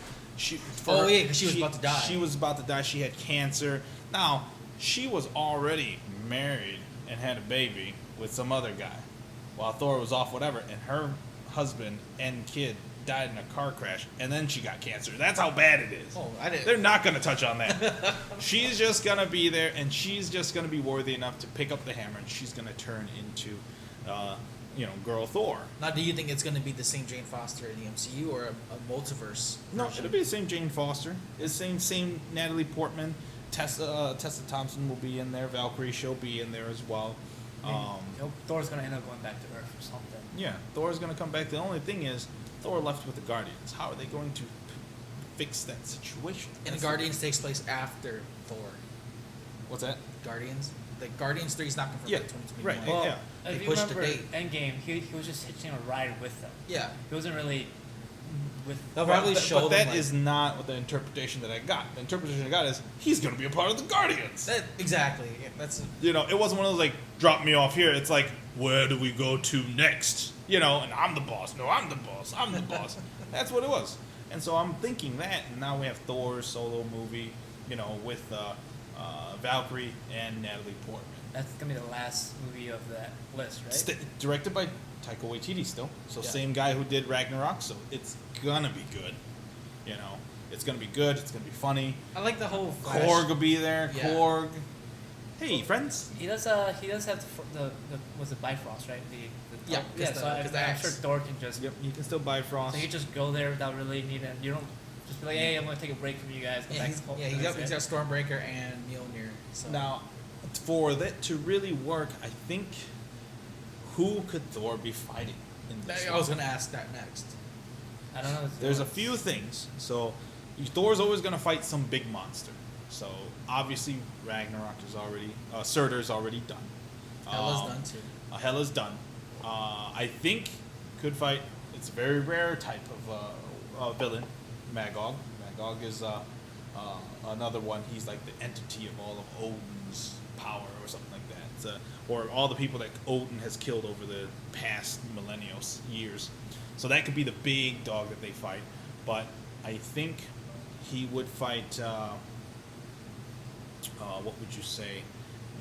Oh, yeah, 'cause she was about to die. She was about to die. She had cancer. Now, she was already married and had a baby with some other guy while Thor was off, whatever, and her husband and kid died in a car crash, and then she got cancer. That's how bad it is. Oh, I didn't. They're not going to touch on that. She's just going to be there, and she's just going to be worthy enough to pick up the hammer, and she's going to turn into, girl Thor. Now, do you think it's going to be the same Jane Foster in the MCU or a multiverse? No, version? it'll be the same Jane Foster. The same Natalie Portman. Tessa Thompson will be in there. Valkyrie, she'll be in there as well. Thor's gonna end up going back to Earth or something. Yeah, Thor's going to come back. The only thing is, Thor left with the Guardians. How are they going to fix that situation? And That's Guardians takes place after Thor. What's that? Guardians. The Guardians 3 is not confirmed Yeah, for 2021. right. Well, Yeah. if They you pushed the remember date. Endgame, he was just hitching a ride with them. Yeah. He wasn't really with. They'll probably show but them, that like- is not what the interpretation that I got. The interpretation I got is he's going to be a part of the Guardians. Exactly. Yeah, that's You know, it wasn't one of those like, drop me off here. It's like, where do we go to next? You know, and I'm the boss. No, I'm the boss. I'm the boss. That's what it was. And so I'm thinking that, and now we have Thor's solo movie, you know, with Valkyrie and Natalie Portman. That's gonna be the last movie of that list, right? Directed by Taika Waititi still. So Yeah. same guy who did Ragnarok. So it's gonna be good. You know, it's gonna be good. It's gonna be funny. I like the whole Flash. Korg will be there. Yeah. Korg. Hey, friends. He does have the was it Bifrost, right? Yeah, 'cause yeah. the- So 'cause the I'm axe. sure Thor can just. Yep, you can still buy Frost. So you just go there without really needing. You don't just be like, hey, I'm gonna take a break from you guys. Go Yeah, back he's, to Hulk, yeah, and he's got, that's he's it. got Stormbreaker and Mjolnir. So. Now, for that to really work, I think who could Thor be fighting in this? I was going to ask that next. I don't know. There's a few things. So Thor's always going to fight some big monster. So obviously Ragnarok is already, Surtur's already done. Hela's done too. Hela's done. I think could fight. It's a very rare type of villain, Magog. Magog is another one. He's like the entity of all of Odin's power or something like that. Or all the people that Odin has killed over the past millennials, years. So that could be the big dog that they fight. But I think he would fight, what would you say,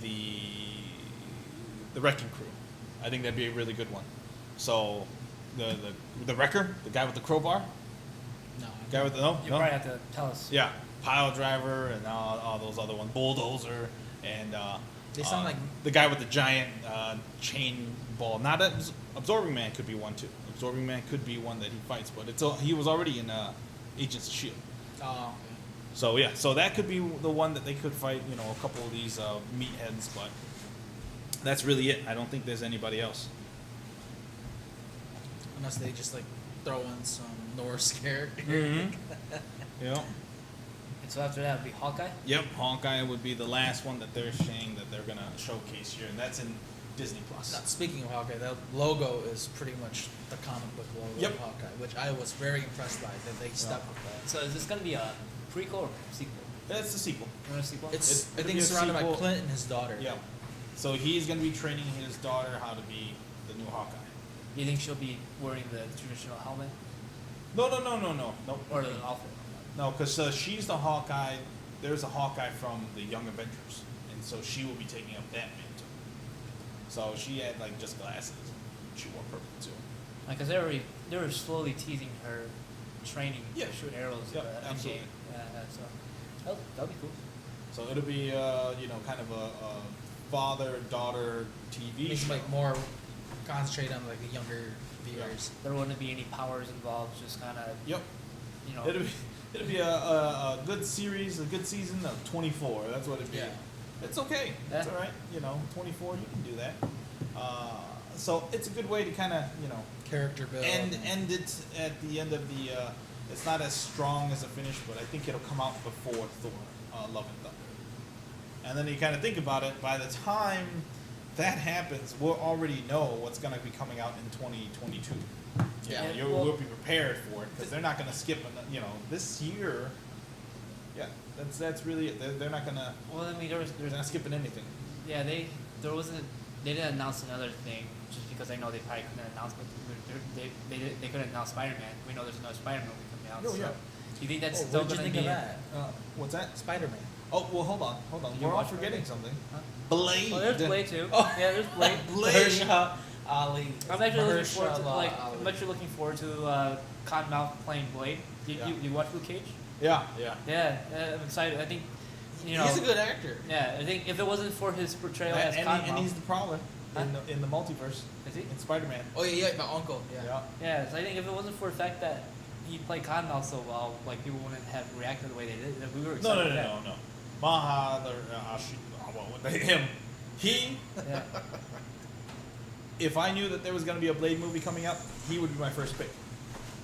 the Wrecking Crew. I think that'd be a really good one. So the Wrecker, the guy with the crowbar, No. guy with the You probably have to tell us. yeah, Pile Driver and all those other ones, Bulldozer and They sound like- the guy with the giant chain ball. Not Absorbing Man could be one too. Absorbing Man could be one that he fights, but he was already in Agents of Shield. Oh. So yeah, so that could be the one that they could fight. You know, a couple of these meatheads, but that's really it. I don't think there's anybody else. Unless they just like throw in some Norse character. Mm-hmm. Yeah. And so after that would be Hawkeye. Yep, Hawkeye would be the last one that they're saying that they're gonna showcase here, and that's in Disney Plus. Not speaking of Hawkeye, that logo is pretty much the comic book logo Yep. of Hawkeye, which I was very impressed by that they stuck with that. So is this gonna be a prequel or sequel? That's the sequel. You want a sequel? I It'll think be it's a surrounded by sequel. Clint and his daughter. Yeah. So he's gonna be training his daughter how to be the new Hawkeye. You think she'll be wearing the traditional helmet No. or the outfit? No, because she's the Hawkeye. There's a Hawkeye from the Young Avengers, and so she will be taking up that mantle. So she had like just glasses. She wore purple too. Because they were slowly teasing her training Yeah. to shoot arrows. Yeah, in absolutely. Endgame. So that'll be cool. So it'll be kind of a father-daughter TV Makes show. like more concentrate on like the younger viewers. There wouldn't be any powers involved. Just kind of Yep. you know. It'll be a good series, a good season of 24. That's what it'd be. Yeah. It's okay. It's Yeah. all right. 24, you can do that. So it's a good way to kind of, Character build. end it at the end of the. It's not as strong as a finish, but I think it'll come out before Thor, Love and Thunder. And then you kind of think about it. By the time that happens, we'll already know what's going to be coming out in 2022. Yeah. We'll be prepared for it because they're not going to skip. This year. Yeah, that's really it. They're not going to. Well, I mean, They're not skipping anything. yeah, they didn't announce another thing just because I know they probably couldn't announce, but they couldn't announce Spider-Man. We know there's another Spider-Man movie coming out. Oh, yeah. So do you think that's Oh, still what did you going think to of be? that? What's that? Spider-Man. Oh well, hold on. Did you We're all watch forgetting Blade? something. Huh? Blade. Oh, there's Blade too. Oh. Yeah, there's Blade. Blade. Mahershala Ali. I'm actually looking forward to Mahershala I'm Ali. actually looking forward to Cottonmouth playing Blade. Yeah. You watch Luke Cage? Yeah. Yeah, I'm excited. I think He's a good actor. Yeah, I think if it wasn't for his portrayal as And Cottonmouth, he's the Prowler Huh? in the multiverse is he? in Spider-Man. Oh yeah, my uncle. Yeah. Yeah, so I think if it wasn't for the fact that he played Cottonmouth so well, like people wouldn't have reacted the way they did. We were excited. No. Maha, him. He, Yeah. if I knew that there was going to be a Blade movie coming up, he would be my first pick.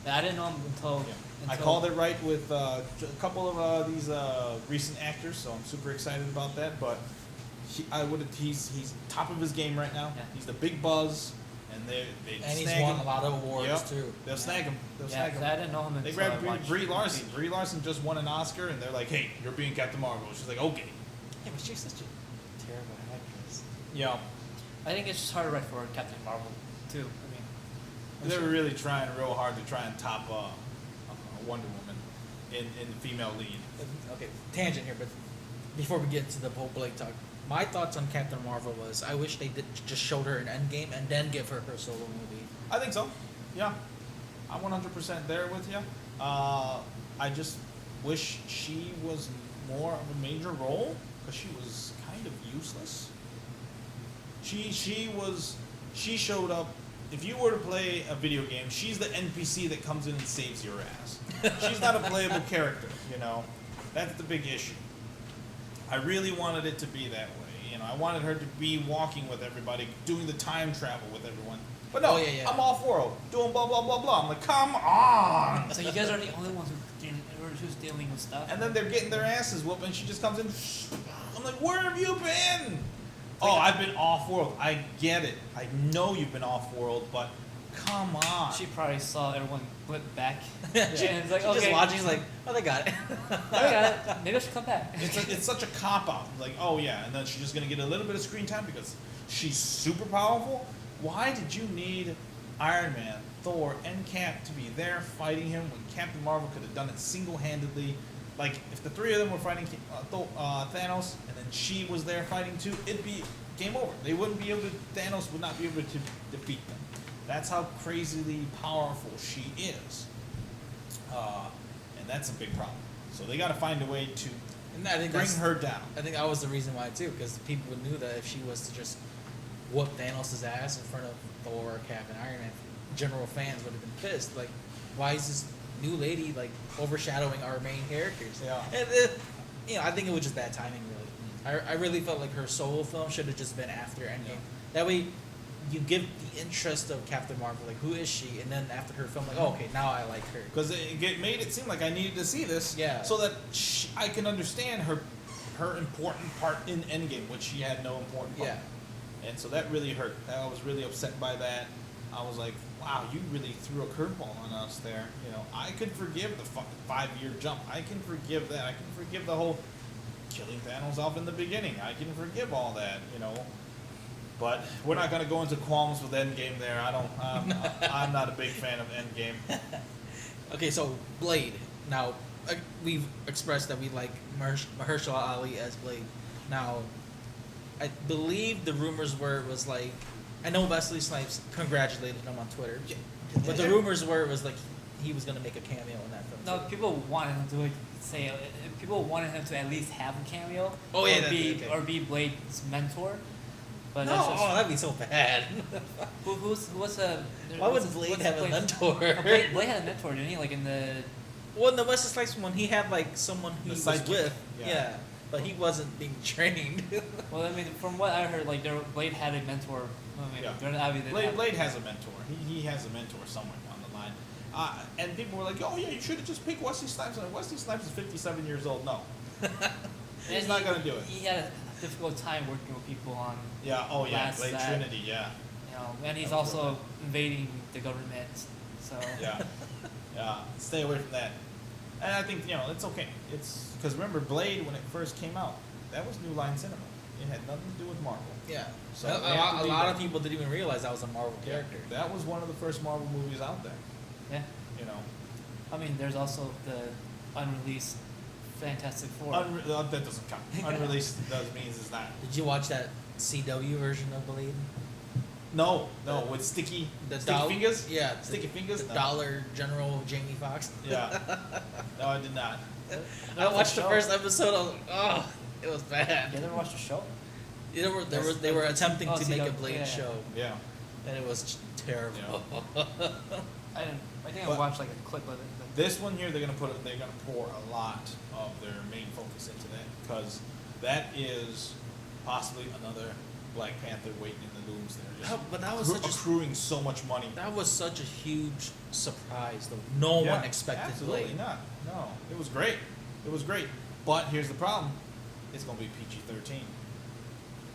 I didn't know him until. Yeah. until I called it right with a couple of these recent actors, so I'm super excited about that. But he's top of his game right now. Yeah. He's the big buzz, and they And he's snag won him. a lot of awards Yep. too. They'll snag him. They'll Yeah, snag 'cause him. I didn't know him until They grabbed I watched Brie the Larson. movie. Brie Larson just won an Oscar, and they're like, "Hey, you're being Captain Marvel." She's like, "Okay." Yeah, but she's such a terrible actress. Yeah, I think it's just hard to write for Captain Marvel too. I mean, they were really trying real hard to try and top Wonder Woman in the female lead. Okay, tangent here, but before we get to the whole Blade talk, my thoughts on Captain Marvel was I wish they did just showed her in Endgame and then give her her solo movie. I think so. Yeah, I'm 100% there with you. I just wish she was more of a major role because she was kind of useless. She showed up. If you were to play a video game, she's the NPC that comes in and saves your ass. She's not a playable character, you know. That's the big issue. I really wanted it to be that way. You know, I wanted her to be walking with everybody, doing the time travel with everyone. But no, Oh, yeah. I'm off-world, doing blah, blah, blah, blah. I'm like, come on! so you guys are the only ones who's dealing with stuff. And then they're getting their asses whooped, and she just comes in. I'm like, where have you been? Oh, I've been off-world. I get it. I know you've been off-world, but come on. She probably saw everyone flip back. she, and it's like, she okay, just watching, she's like, oh, they got it. I got it. Maybe I should come back. It's such a cop-out. Like, oh, yeah, and then she's just going to get a little bit of screen time because she's super powerful. Why did you need Iron Man, Thor, and Cap to be there fighting him when Captain Marvel could have done it single-handedly? Like, if the three of them were fighting Thanos, and then she was there fighting too, it'd be game over. They wouldn't be able to, Thanos would not be able to defeat them. That's how crazily powerful she is. And that's a big problem. So they got to find a way to And I think bring that's- her down. I think that was the reason why too, because people knew that if she was to just whoop Thanos' ass in front of Thor, Cap, and Iron Man, general fans would have been pissed. Like, why is this new lady like overshadowing our main characters? Yeah. And I think it was just bad timing. Really, I really felt like her solo film should have just been after Endgame. Yeah. That way, you give the interest of Captain Marvel, like who is she, and then after her film, like, oh, okay, now I like her. Because it made it seem like I needed to see this, Yeah. so that I can understand her important part in Endgame, which she had no important part. Yeah. And so that really hurt. I was really upset by that. I was like, wow, you really threw a curveball on us there. You know, I could forgive the fucking 5-year jump. I can forgive that. I can forgive the whole killing Thanos off in the beginning. I can forgive all that, you know. But we're not going to go into qualms with Endgame there. I'm not a big fan of Endgame. Okay, so Blade. Now, we've expressed that we like Mahershala Ali as Blade. Now, I believe the rumors were it was like, I know Wesley Snipes congratulated him on Twitter, but the rumors were it was like he was gonna make a cameo in that film. No, people wanted him to say. People wanted him to at least have a cameo. Oh, yeah, or okay. be Blade's mentor. But No, that's just, that'd be so bad. what's a? Why would what's- Blade what's have a Blade's- mentor? Oh, Blade had a mentor, didn't he? Like in the. Well, in the Wesley Snipes one, he had like someone he The was sidekick. with. Yeah. Yeah, but he wasn't being trained. Well, I mean, from what I heard, like Blade had a mentor. I mean, Yeah. obviously Blade has a mentor. He has a mentor somewhere down the line. And people were like, oh, yeah, you should have just picked Wesley Snipes. And Wesley Snipes is 57 years old. No. He's And not going to do it. He had a difficult time working with people on. Yeah, oh, yeah, Last Blade that- Trinity, yeah. You know, and he's That was also invading the government. So. Yeah. Yeah, stay away from that. And I think, it's okay. It's because remember, Blade, when it first came out, that was New Line Cinema. It had nothing to do with Marvel. Yeah. So a they have to lot, be a lot there. of people didn't even realize that was a Marvel character. That was one of the first Marvel movies out there, Yeah. you know. I mean, there's also the unreleased Fantastic Four. That doesn't count. Unreleased means it's not. Did you watch that CW version of Blade? No, with sticky fingers? Yeah, Sticky fingers? The No. Dollar General Jamie Foxx. Yeah. No, I did not. I watched the show. first episode. I was like, oh, it was bad. You ever watched the show? They were attempting to make a CW, Blade yeah. show, Yeah. and it was terrible. I didn't. I think I But- watched like a clip of it. But This one here, they're gonna pour a lot of their main focus into that because that is possibly another Black Panther waiting in the looms there. Just But that was such a accruing so much money. that was such a huge surprise though. No Yeah, one expected absolutely Blade. not. No, it was great. It was great. But here's the problem: it's gonna be PG-13.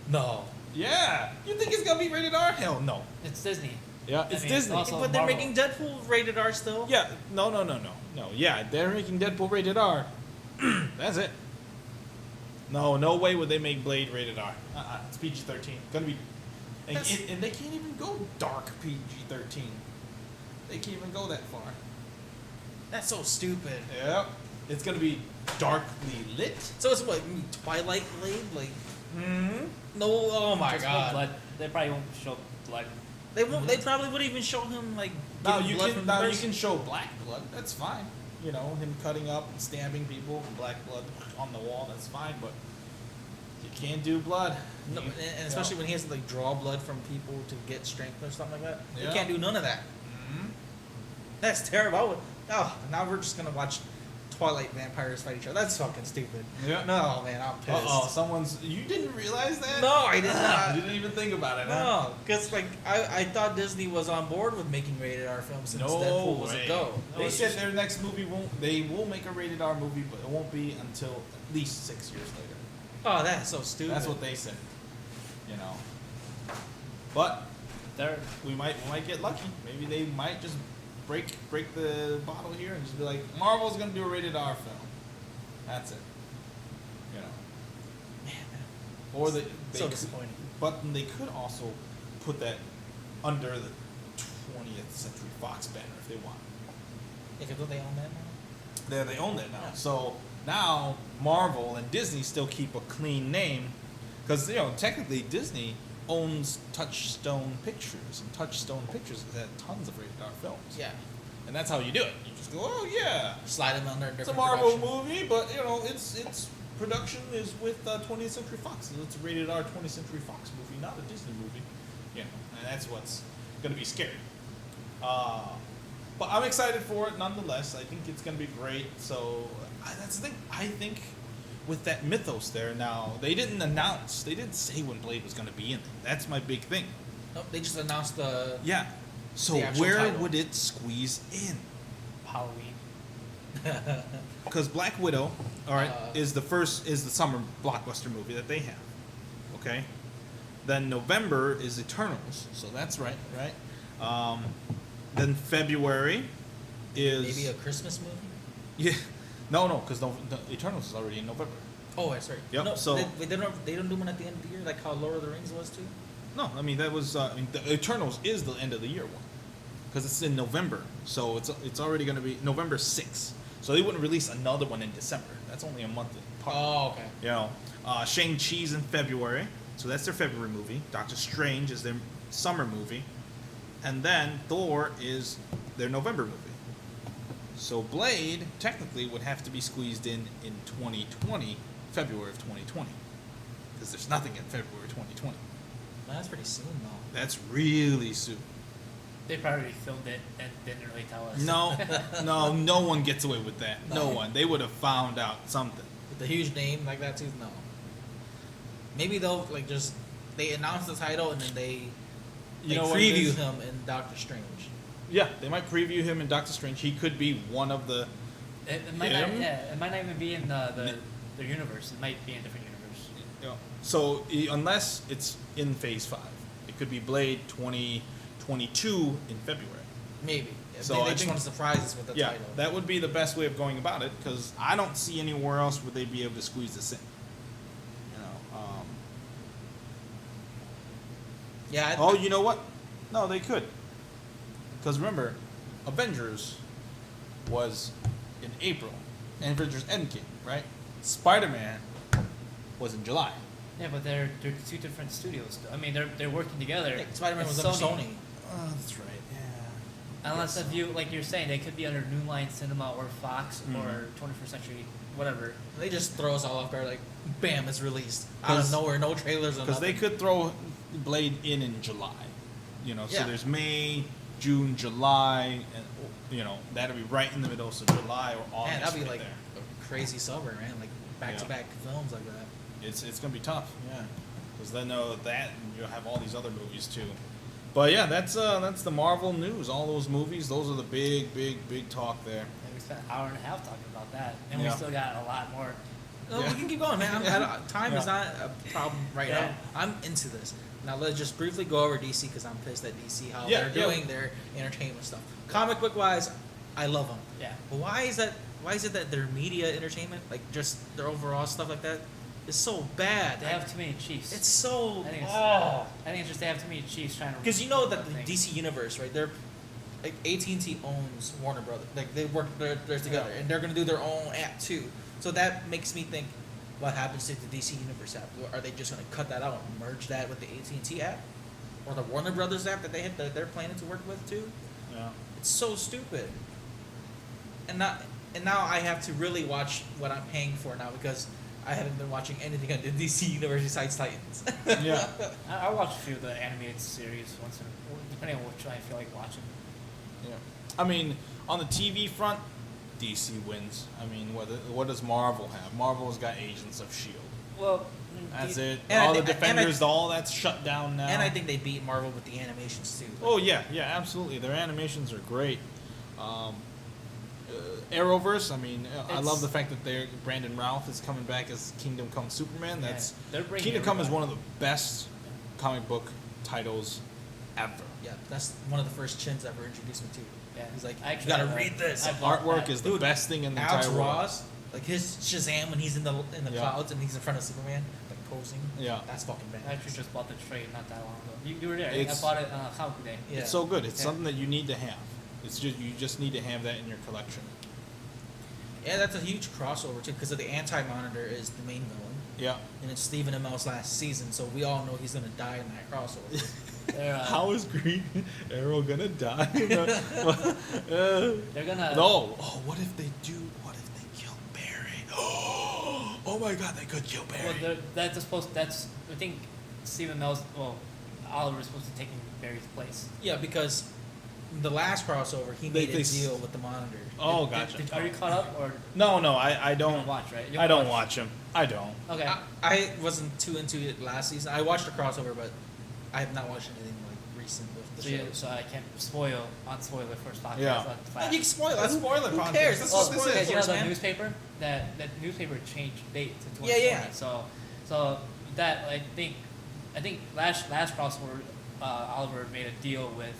No. Yeah, you think it's gonna be rated R? Hell no. It's Disney. Yeah, I it's mean, Disney. also But they're Marvel. making Deadpool rated R still. Yeah, no. Yeah, they're making Deadpool rated R. That's it. No way would they make Blade rated R. It's PG-13. Gonna be, and they can't even go dark PG-13. They can't even go that far. That's so stupid. Yep. It's gonna be darkly lit. So it's what Twilight Blade? Like Mm-hmm. no. Oh my Just god. blood. They probably won't show blood. They won't. They probably wouldn't even show him like. Now getting you blood can from the now you person. can show black blood. That's fine. You know, him cutting up and stabbing people and black blood on the wall. That's fine, but you can't do blood. No, You- and especially when he has to like draw blood from people to get strength or something like that. Yeah. You can't do none of that. Mhm. That's terrible. Now we're just gonna watch Twilight vampires fight each other. That's fucking stupid. Yeah. No, man, I'm pissed. someone's. You didn't realize that? No, I did not. You didn't even think about it. Huh? No, because like I thought Disney was on board with making rated R films since No Deadpool was way. a go. They said their next movie won't. They will make a rated R movie, but it won't be until at least 6 years later. Oh, that's so stupid. That's what they said. You know. But They're we might get lucky. Maybe they might just break the bottle here and just be like, Marvel's gonna do a rated R film. That's it. You know. Man, Or they so could- disappointing. But they could also put that under the 20th Century Fox banner if they want. Yeah, 'cause don't they own that now? They own that now. Yeah. So now Marvel and Disney still keep a clean name, because technically Disney owns Touchstone Pictures, and Touchstone Pictures has had tons of rated R films. Yeah, And that's how you do it. You just go, oh yeah, slide them under a different it's a Marvel production. movie, but its production is with 20th Century Fox. So it's a rated R 20th Century Fox movie, not a Disney movie. And that's what's gonna be scary. But I'm excited for it nonetheless. I think it's gonna be great. So that's the thing. I think with that mythos there now, they didn't say when Blade was gonna be in there. That's my big thing. Nope, they just announced the. Yeah. So The actual where title. would it squeeze in? Halloween. Because Black Widow, all right, Uh, is the summer blockbuster movie that they have. Okay, then November is Eternals, so that's right. Then February is Maybe a Christmas movie. yeah, no, because Eternals is already in November. Oh, that's right. Yep, No, so- they don't do one at the end of the year like how Lord of the Rings was too. No, I mean that was the Eternals is the end of the year one, because it's in November, so it's already going to be November 6th. So they wouldn't release another one in December. That's only a month apart. Oh, okay. Shang-Chi's in February, so that's their February movie. Doctor Strange is their summer movie, and then Thor is their November movie. So Blade technically would have to be squeezed in 2020, February of 2020, because there's nothing in February 2020. Man, that's pretty soon though. That's really soon. They probably filmed it and didn't really tell us. No one gets away with that. No one. They would have found out something. With a huge name like that too, no. Maybe they'll like just they announce the title and then they What it preview is? him in Doctor Strange. Yeah, they might preview him in Doctor Strange. He could be one of the. It might not. Yeah, it might not even be in the universe. It might be in a different universe. So unless it's in Phase 5, it could be Blade 2022 in February. Maybe. So Maybe I they just think- want to surprise us with the Yeah, title. that would be the best way of going about it, because I don't see anywhere else where they'd be able to squeeze this in. Yeah. Oh, you know what? No, they could. Because remember, Avengers was in April. And Avengers Endgame, right? Spider-Man was in July. Yeah, but they're two different studios. I mean, they're working together. Like, Spider-Man It's was under Sony. Oh, that's right. Yeah. Unless if you, like you're saying, they could be under New Line Cinema or Fox or 21st Century, whatever. They just throw us all off guard, like, bam, it's released out of 'Cause- nowhere, no trailers, or Because they nothing. could throw Blade in July. So Yeah. there's May, June, July, and that'll be right in the middle. So July or August. Man, that'd be right like there. a crazy summer, man. Like back to back films like that. It's gonna be tough. Yeah. because then that and you'll have all these other movies too. But yeah, that's the Marvel news. All those movies, those are the big talk there. And we spent an hour and a half talking about that, and we Yeah. still got a lot more. No, we can keep going, man. Time is not a problem right Yeah. now. I'm into this. Now let's just briefly go over DC because I'm pissed at DC how Yeah, they're yeah. doing their entertainment stuff. Comic book wise, I love them. Yeah. But why is it that their media entertainment, like just their overall stuff like that, is so bad? They have too many chiefs. It's so. I think it's, Oh. I think it's just they have too many chiefs trying to. Because you know that the thing. DC universe, right? They're like AT&T owns Warner Brothers. Like they work they're together, and they're gonna do their own app too. So that makes me think, what happens to the DC universe app? Are they just gonna cut that out and merge that with the AT&T app, or the Warner Brothers app that they're planning to work with too? Yeah. It's so stupid. And now I have to really watch what I'm paying for now because I haven't been watching anything on the DC universe besides Titans. Yeah. I watch a few of the animated series once, depending on which one I feel like watching. Yeah. I mean, on the TV front, DC wins. I mean, what does Marvel have? Marvel's got Agents of Shield. Well, That's it. And I All the think- and I- Defenders, all that's shut down now. And I think they beat Marvel with the animations too. Oh yeah, absolutely. Their animations are great. Arrowverse. I mean, I love the fact that Brandon Routh is coming back as Kingdom Come Superman. Yeah, That's they're bringing Kingdom Come is everybody. one of the best comic book titles ever. Yeah, that's one of the first chins ever introduced me to. Yeah. He's like, I you actually gotta have read this. I've loved Artwork that. is the Dude, best thing in the Alex entire world. Ross, like his Shazam when he's in the Yeah. clouds and he's in front of Superman, like posing. Yeah. That's fucking bad. I actually just bought the trade not that long ago. You were there. I It's- bought it on Comic Book Day. Yeah. It's so good. It's Yeah. something that you need to have. You just need to have that in your collection. Yeah, that's a huge crossover too, because the Anti-Monitor is the main villain, Yeah. and it's Stephen Amell's last season, so we all know he's gonna die in that crossover. They're, How is Green Arrow gonna die? they're gonna. No. Oh, what if they do? What if they kill Barry? Oh my God, they could kill Barry. Well, that's supposed. That's I think Stephen Amell's. Well, Oliver's supposed to be taking Barry's place. Yeah, because the last crossover he made They- a deal with the Monitor. Oh, gotcha. Are you caught up or No, I you don't don't watch, right? You I don't watch him. I don't. Okay. I wasn't too into it last season. I watched the crossover, but I have not watched anything like recent with the So, show. so I can't spoil on spoiler first podcast. Yeah. on Oh, Flash. you can spoil it. Let's spoil it, Who podcast. cares? This Well, is this spoiler is- You know first, the man. newspaper that newspaper changed date to 2020. Yeah, yeah. So that I think last crossover Oliver made a deal with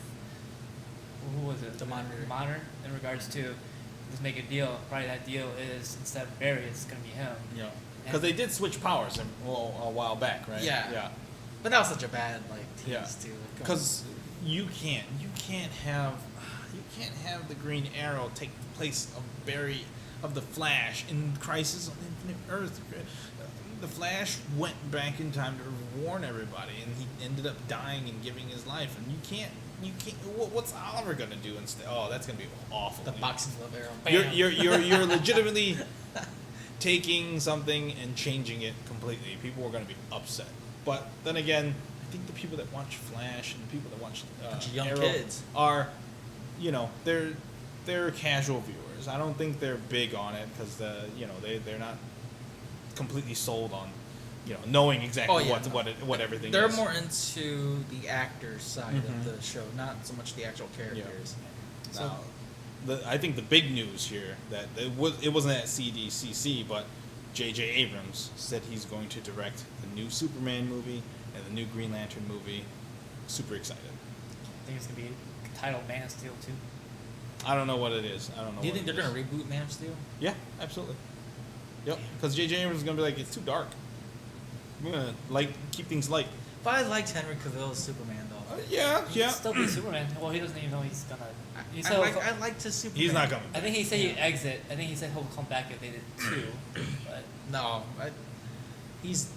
who was it? The Monitor. Monitor in regards to let's make a deal. Probably that deal is instead of Barry, it's gonna be him. Yeah. Because they did switch powers a while back, right? Yeah. Yeah. But that was such a bad like tease Yeah. too. Come on. Because you can't have the Green Arrow take the place of Barry of the Flash in Crisis on Infinite Earth. The Flash went back in time to warn everybody, and he ended up dying and giving his life. And you can't. What's Oliver gonna do instead? Oh, that's gonna be awful. the boxing glove arrow. You're legitimately taking something and changing it completely. People are going to be upset. But then again, I think the people that watch Flash and the people that watch Bunch of young Arrow kids. are, they're casual viewers. I don't think they're big on it because they're not completely sold on knowing exactly what everything They're is. more into the actor side Mhm. of the show, not so much the actual characters. So Now, I think the big news here that it wasn't at CDCC, but J.J. Abrams said he's going to direct the new Superman movie and the new Green Lantern movie. Super excited. I think it's gonna be titled Man of Steel too. I don't know what it is. I don't know. do you what think it they're is. gonna reboot Man of Steel? Yeah, absolutely. Yep. Because J.J. Abrams is gonna be like, it's too dark. We're gonna keep things light. But I liked Henry Cavill's Superman though. Yeah. He'll still be Superman. Well, he doesn't even know he's gonna. He said I liked his Superman. He's not coming. I think he said he'd exit. I think he said he'll come back if they did 2. But No, he's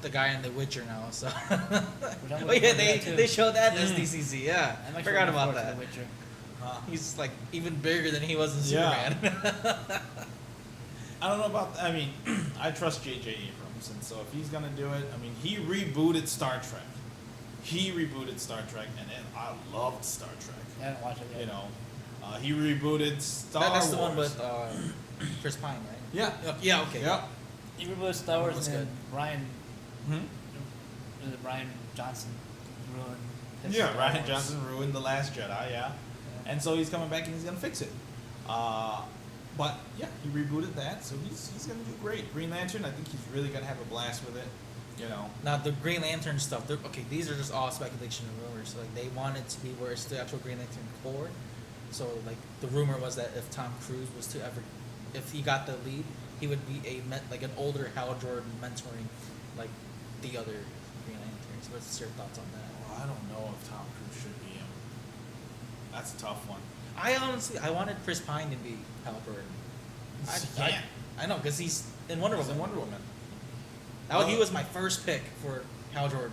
the guy in The Witcher now. So. I'm Oh looking yeah, forward to that, too. they showed that in SDCC. Yeah, I'm actually forgot looking about forward to that. The Witcher. He's like even bigger than he was in Yeah. Superman. I don't know about. I mean, I trust J.J. Abrams, and so if he's gonna do it, I mean, he rebooted Star Trek. And I loved Star Trek. I haven't watched it yet. He rebooted Star That's Wars. the one with Chris Pine, right? Yeah. Yeah. Okay. Yeah. You remember Star Wars That's and then Ryan Hmm? Ryan Johnson ruined. His Yeah, Star Ryan Wars. Johnson ruined The Last Jedi, yeah. And so he's coming back and he's gonna fix it. But yeah, he rebooted that, so he's gonna do great. Green Lantern, I think he's really gonna have a blast with it. You know. Now the Green Lantern stuff. Okay, these are just all speculation and rumors. So, like they want it to be where it's the actual Green Lantern Corps. So like the rumor was that if Tom Cruise was to ever, if he got the lead, he would be like an older Hal Jordan mentoring like the other Green Lanterns. What's your thoughts on that? Well, I don't know if Tom Cruise should be him. That's a tough one. I wanted Chris Pine to be Hal Jordan. I know because he's in Wonder He's Woman. in Wonder Woman. He was my first pick for Hal Jordan.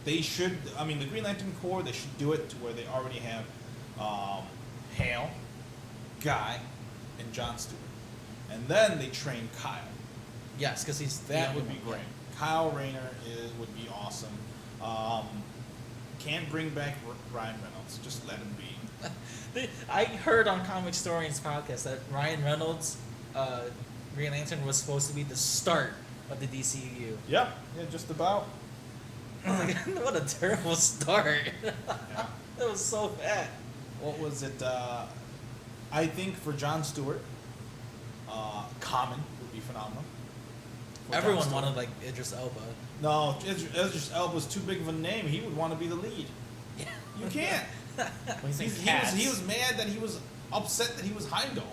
They should. I mean, the Green Lantern Corps. They should do it to where they already have Hale, Guy, and Jon Stewart, and then they train Kyle. Yes, because he's the That younger would be one. great. Kyle Rayner would be awesome. Can't bring back Ryan Reynolds. Just let him be. I heard on Comic Historians podcast that Ryan Reynolds, Green Lantern, was supposed to be the start of the DCU. Yeah, just about. I was like, what a terrible start! Yeah. That was so bad. What was it? I think for Jon Stewart, Common would be phenomenal. For Jon Everyone Stewart. wanted like Idris Elba. No, Idris Elba's too big of a name. He would want to be the lead. You can't. Well, he's in he Cats. was mad that he was upset that he was Heimdall.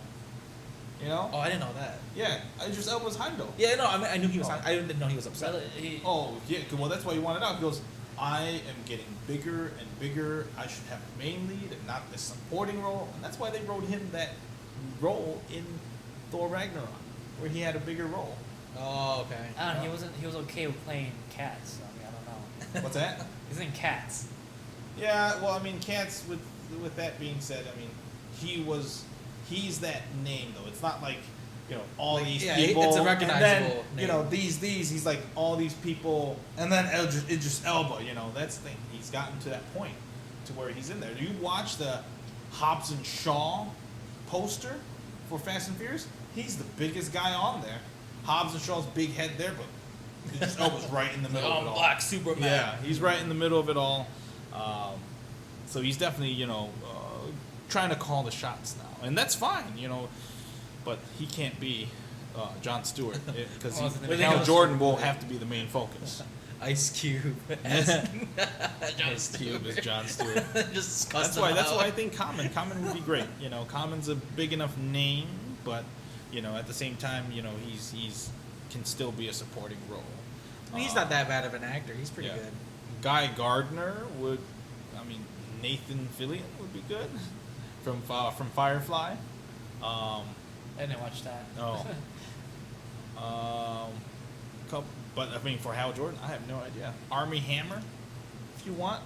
You know? Oh, I didn't know that. Yeah, Idris Elba's Heimdall. Yeah, no, I knew he was. Oh. I didn't know he was upset. Really, Oh, yeah, well, that's why he wanted out. He goes, I am getting bigger and bigger. I should have a main lead and not this supporting role. And that's why they wrote him that role in Thor Ragnarok, where he had a bigger role. Oh, okay. I don't know. He was okay with playing Cats. So, I mean, I don't know. What's that? He's in Cats. Yeah, well, I mean, Cats, with that being said, I mean, he's that name, though. It's not like, all Like, these yeah, people. it's a and recognizable then, name. these, he's like all these people, and then Idris Elba, that's the thing. He's gotten to that point to where he's in there. Do you watch the Hobbs and Shaw poster for Fast and Furious? He's the biggest guy on there. Hobbs and Shaw's big head there, but Idris Elba's right in the middle of it all. Black Superman. Yeah, he's right in the middle of it all. So he's definitely, trying to call the shots now. And that's fine, but he can't be Jon Stewart because Well, Hal Jordan will have to be the main focus. Ice Cube as Ice Cube is Jon Stewart. Just That's why I think Common would be great. Common's a big enough name, but at the same time, he's can still be a supporting role. He's not that bad of an actor. He's pretty Yeah. good. Guy Gardner Nathan Fillion would be good from Firefly. I didn't watch that. But for Hal Jordan, I have no idea. Army Hammer, if you want.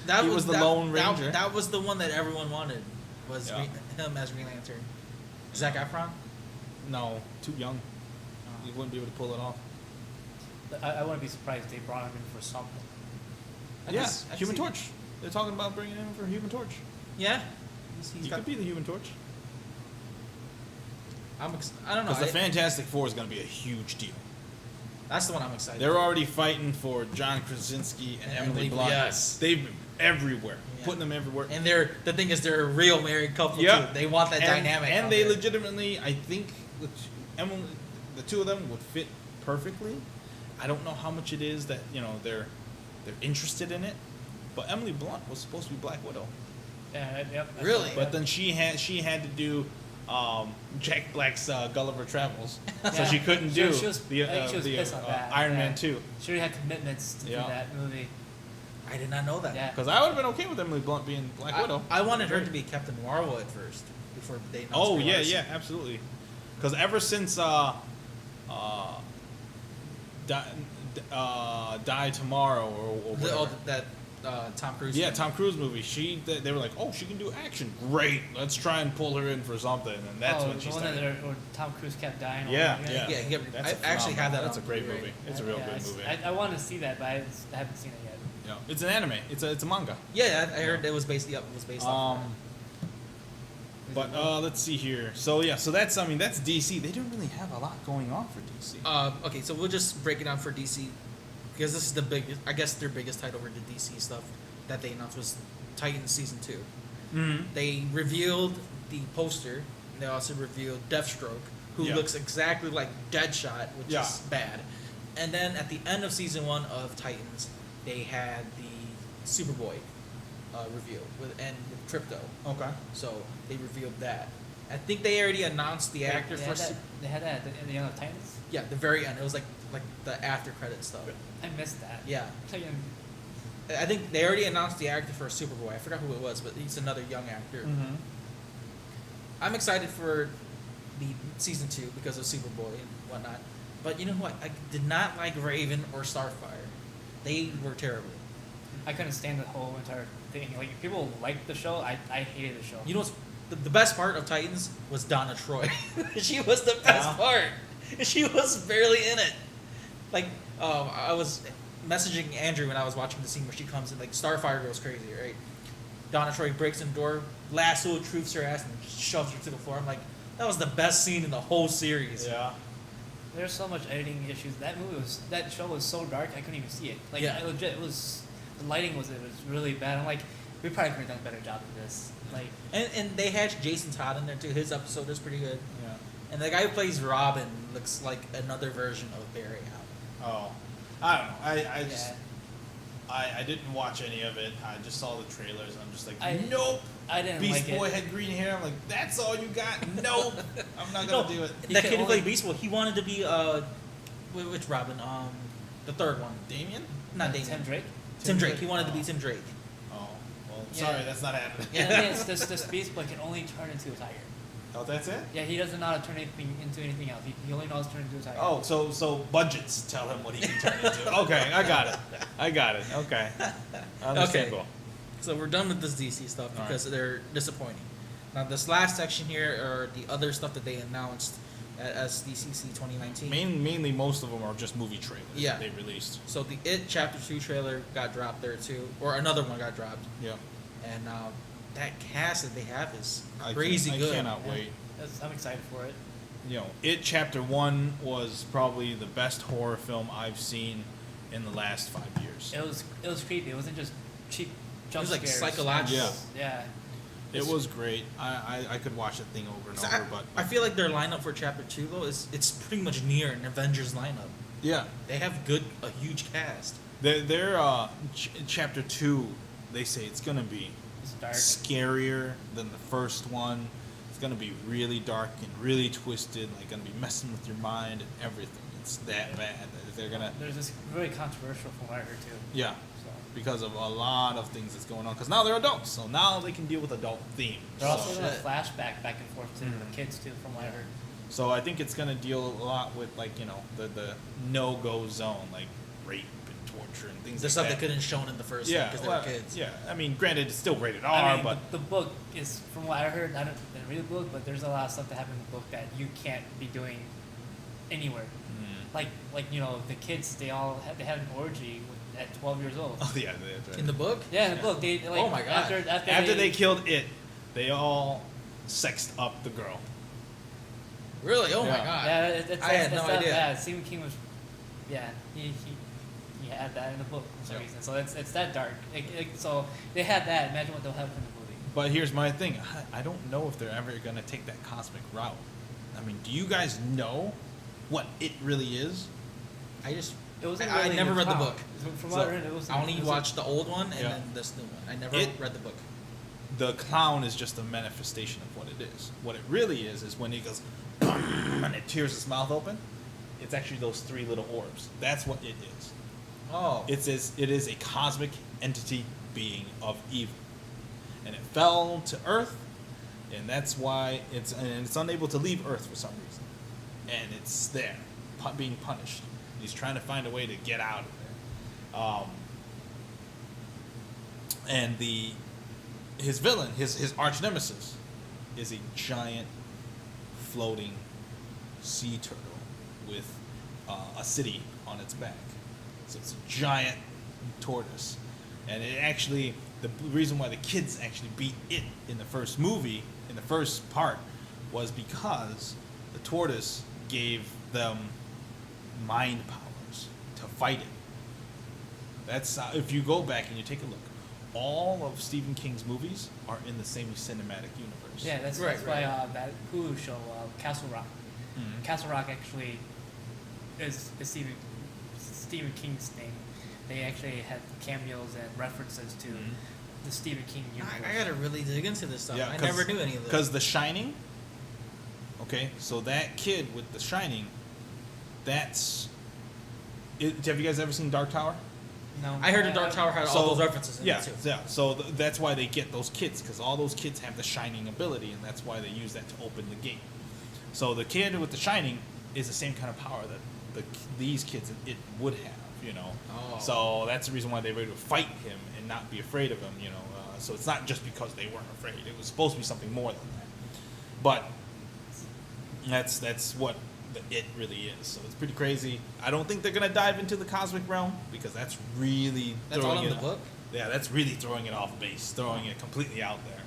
That He was the Lone Ranger. That was the one that everyone wanted. Was Yeah. him as Green Lantern. Zac Efron. No, too young. He wouldn't be able to pull it off. I wouldn't be surprised if they brought him in for something. Yes, Human Torch. They're talking about bringing him in for Human Torch. Yeah. He could be the Human Torch. I don't know. Because the Fantastic Four is going to be a huge deal. That's the one I'm excited. They're already fighting for John Krasinski and Emily Blunt. Yes. They've been everywhere, Yeah. putting them everywhere. And the thing is, they're a real married couple Yeah. too. They want that dynamic. And out they there. legitimately, I think, Emily, the two of them would fit perfectly. I don't know how much it is that they're interested in it, but Emily Blunt was supposed to be Black Widow, Yeah, yep. I Really? saw but that. then she had to do Jack Black's Gulliver Travels, so Yeah. she couldn't She do was- the, I think she was the pissed on that, Iron yeah. Man 2. She already had commitments to Yeah. do that movie. I did not know that. Yeah. Because I would have been okay with Emily Blunt being Black Widow. I wanted her to be Captain Marvel at first before they announced Oh Brie yeah, Larson. yeah, absolutely. Because ever since Die Tomorrow or whatever. That Tom Cruise. Yeah, film. Tom Cruise movie. They were like, oh, she can do action. Great, let's try and pull her in for something, and that's when she the one started. that where Tom Cruise kept dying. Yeah, over again. yeah. Yeah, he kept- That's I actually have that That's a on great Blu-ray. movie. It's a real Yeah, good movie. I wanted to see that, but I haven't seen it yet. Yeah, it's an anime. It's a manga. Yeah, I heard it was based. Yep, it was based off. of But let's see here. So that's DC. They don't really have a lot going on for DC. Okay, so we'll just break it down for DC. because this is the biggest, I guess their biggest title for the DC stuff that they announced was Titans Season 2. Mm-hmm. They revealed the poster, and they also revealed Deathstroke, who Yeah. looks exactly like Deadshot, which Yeah. is bad. And then at the end of Season 1 of Titans, they had the Superboy reveal with Crypto. Okay. So they revealed that. I think they already announced the actor they for... had that, they had that at the end of Titans. Yeah, the very end. It was like the after credit stuff. I missed that. Yeah. Like, I think they already announced the actor for Superboy. I forgot who it was, but he's another young actor. Mm-hmm. I'm excited for the Season 2 because of Superboy and whatnot. But you know what? I did not like Raven or Starfire. They were terrible. I couldn't stand the whole entire thing. Like people liked the show. I hated the show. You know what's the best part of Titans was Donna Troy. She was the best Yeah. part. She was barely in it. Like, I was messaging Andrew when I was watching the scene where she comes in, like, Starfire goes crazy, right? Donna Troy breaks in the door, lasso troops her ass, and shoves her to the floor. I'm like, that was the best scene in the whole series. Yeah. There's so much editing issues. That show was so dark I couldn't even see it. Like Yeah. I legit, it was the lighting was really bad. I'm like, we probably could have done a better job of this. Like And they had Jason Todd in there, too. His episode was pretty good. Yeah. And the guy who plays Robin looks like another version of Barry Allen. Oh, I don't know. I just yeah. I didn't watch any of it. I just saw the trailers. And I'm just like, I- nope. I didn't Beast like Boy it. had green hair. I'm like, that's all you got? Nope. I'm not gonna do it. He That can kid who only- played Beast Boy, he wanted to be, which Robin? The third one. Damien? Not Damien. Tim Drake. Tim Drake. He wanted to be Tim Drake. Oh, well, Yeah. sorry, that's not happening. Yeah, the thing is, this Beast Boy can only turn into a tiger. Oh, that's it? Yeah, he doesn't know how to turn anything into anything else. He only knows how to turn into a tiger. Oh, so budgets tell him what he can turn into. Okay, I got it. Okay. Understandable. So we're done with this DC stuff All because they're disappointing. Now this last section here are the other stuff that they announced at SDCC 2019. Mainly, most of them are just movie trailers Yeah. that they released. So the It Chapter 2 trailer got dropped there too, or another one got dropped, Yeah. and that cast that they have is I crazy good. I cannot wait. I'm excited for it. You know, It Chapter 1 was probably the best horror film I've seen in the last 5 years. It was creepy. It wasn't just cheap It jump was like scares. psychological. Yeah. It was great. I could watch that thing over and So over, but I feel like their lineup for Chapter 2 though it's pretty much near an Avengers lineup. yeah, They have a huge cast. they're Chapter 2. They say it's gonna be It's dark. scarier than the first one. It's gonna be really dark and really twisted. Like gonna be messing with your mind and everything. It's that bad. They're gonna There's this really controversial from what I heard too. yeah. So Because of a lot of things that's going on. Because now they're adults, so now they can deal with adult themes. they're also So- doing a flashback back and forth to Mhm. the kids too, from what I heard. So I think it's gonna deal a lot with like the no-go zone, like rape and torture and things The like stuff that. they couldn't shown in the first one Yeah, because they well, were kids. yeah. I mean, granted, it's still rated R, I mean, but the book is, from what I heard, I didn't read the book, but there's a lot of stuff that happened in the book that you can't be doing anywhere. Like you know, the kids they had an orgy at 12 years old. oh yeah, that's right. In the book? Yeah, in the book they like Oh my God. After they killed it, they all sexed up the girl. Really? Oh my Yeah. god. Yeah, I had it's no that idea. bad. Stephen King was, yeah, he had that in the book for some Yep. reason. So it's that dark. So they had that. Imagine what they'll have in the movie. But here's my thing. I don't know if they're ever gonna take that cosmic route. I mean, do you guys know what it really is? It wasn't I really never in read the town. book. From So, what I read, it was. I only it was watched the old one and Yeah. then this new one. I never It- read the book. The clown is just a manifestation of what it is. What it really is when he goes and it tears his mouth open. It's actually those three little orbs. That's what it is. Oh. It is a cosmic entity being of evil, and it fell to Earth, and that's why it's unable to leave Earth for some reason, and it's there, being punished. He's trying to find a way to get out of there. And his villain, his arch nemesis, is a giant floating sea turtle with a city on its back. So it's a giant tortoise, and it actually the reason why the kids actually beat it in the first movie, in the first part, was because the tortoise gave them mind powers to fight it. That's if you go back and you take a look, all of Stephen King's movies are in the same cinematic universe. Yeah, that's Right, why right. that Hulu show, Castle Rock. Mhm. Castle Rock actually is Stephen King's name. They actually had cameos and references to Mhm. the Stephen King universe. I gotta really dig into this stuff. I 'cause- never knew any of this. Because The Shining. Okay, so that kid with The Shining, that's. Have you guys ever seen Dark Tower? No, I heard the Dark Tower had all those references in yeah, it too. Yeah, so that's why they get those kids, because all those kids have the Shining ability, and that's why they use that to open the gate. So the kid with the Shining is the same kind of power that these kids it would have, you know. Oh. So that's the reason why they were able to fight him and not be afraid of him, you know. So it's not just because they weren't afraid; it was supposed to be something more than that. But that's what it really is. So it's pretty crazy. I don't think they're gonna dive into the cosmic realm because that's really That's all throwing in the it- book? Yeah, that's really throwing it off base, throwing it completely out there.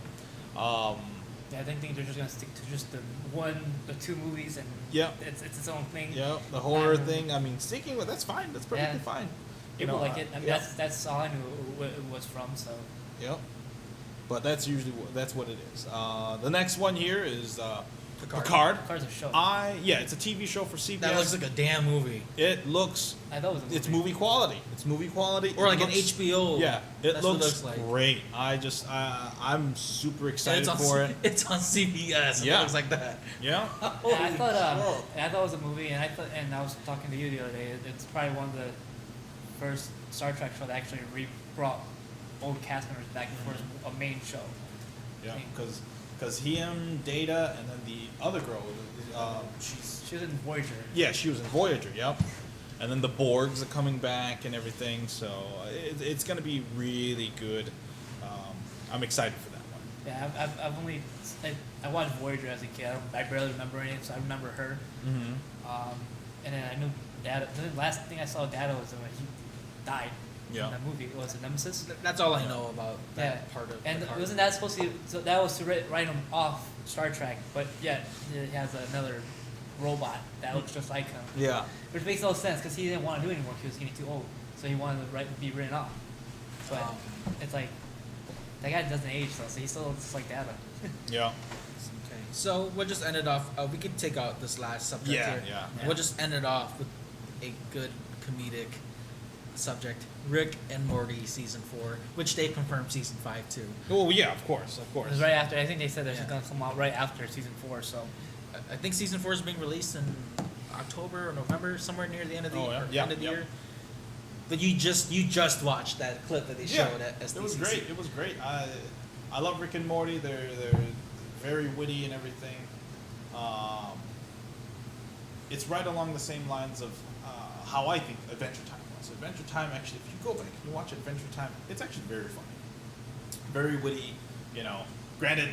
Yeah, I think they're just gonna stick to just the two movies, and Yeah. it's its own thing. Yeah, the horror Um, thing. I mean, sticking with that's fine. That's perfectly Yeah. fine. People like it. I mean, yeah. that's all I knew it was from. So Yep. But that's usually that's what it is. The next one here is Picard. Picard's a show. It's a TV show for CBS. That looks like a damn movie. It looks. I thought it was a movie. It's movie quality. It's movie quality. Or It like an looks- HBO. Yeah, it That's what it looks, looks like. great. I'm super And excited it's on for it. It's on CBS. Yeah. It looks like that. Yeah. And I thought it was a movie, and I was talking to you the other day. It's probably one of the first Star Trek show that actually brought old cast members back for a main show. Yeah, thing. because him, Data, and then the other girl, She was in Voyager. she was in Voyager. Yep. And then the Borgs are coming back and everything, so it's gonna be really good. I'm excited for that one. Yeah, I've only I watched Voyager as a kid. I barely remember anything, so I remember her. Mm-hmm. And then I knew Data. The last thing I saw of Data was when he died Yeah. in that movie. Was it Nemesis? That's all I know about that Yeah. part of And Picard. wasn't that supposed to? So that was to write him off Star Trek, but yet it has another robot that looks just like him. Yeah. Which makes no sense because he didn't want to do it anymore. He was getting too old, so he wanted to be written off. But it's like that guy doesn't age though, so he still looks like Data. Yeah. Okay. So we'll just end it off. We could take out this last subject Yeah, here. yeah. We'll just end it off with a good comedic subject. Rick and Morty season 4, which they confirmed season 5 too. Oh yeah, of course. It was right after. I think they said that Yeah. it's gonna come out right after season 4. So I think season 4 is being released in October or November, somewhere near the end of the Oh, yeah. or Yeah, end of the yeah. year. But you just watched that clip that they showed at SDCC. It was great. It was great. I love Rick and Morty. They're very witty and everything. It's right along the same lines of how I think Adventure Time was. Adventure Time, actually, if you go back and you watch Adventure Time, it's actually very funny, very witty. You know, granted,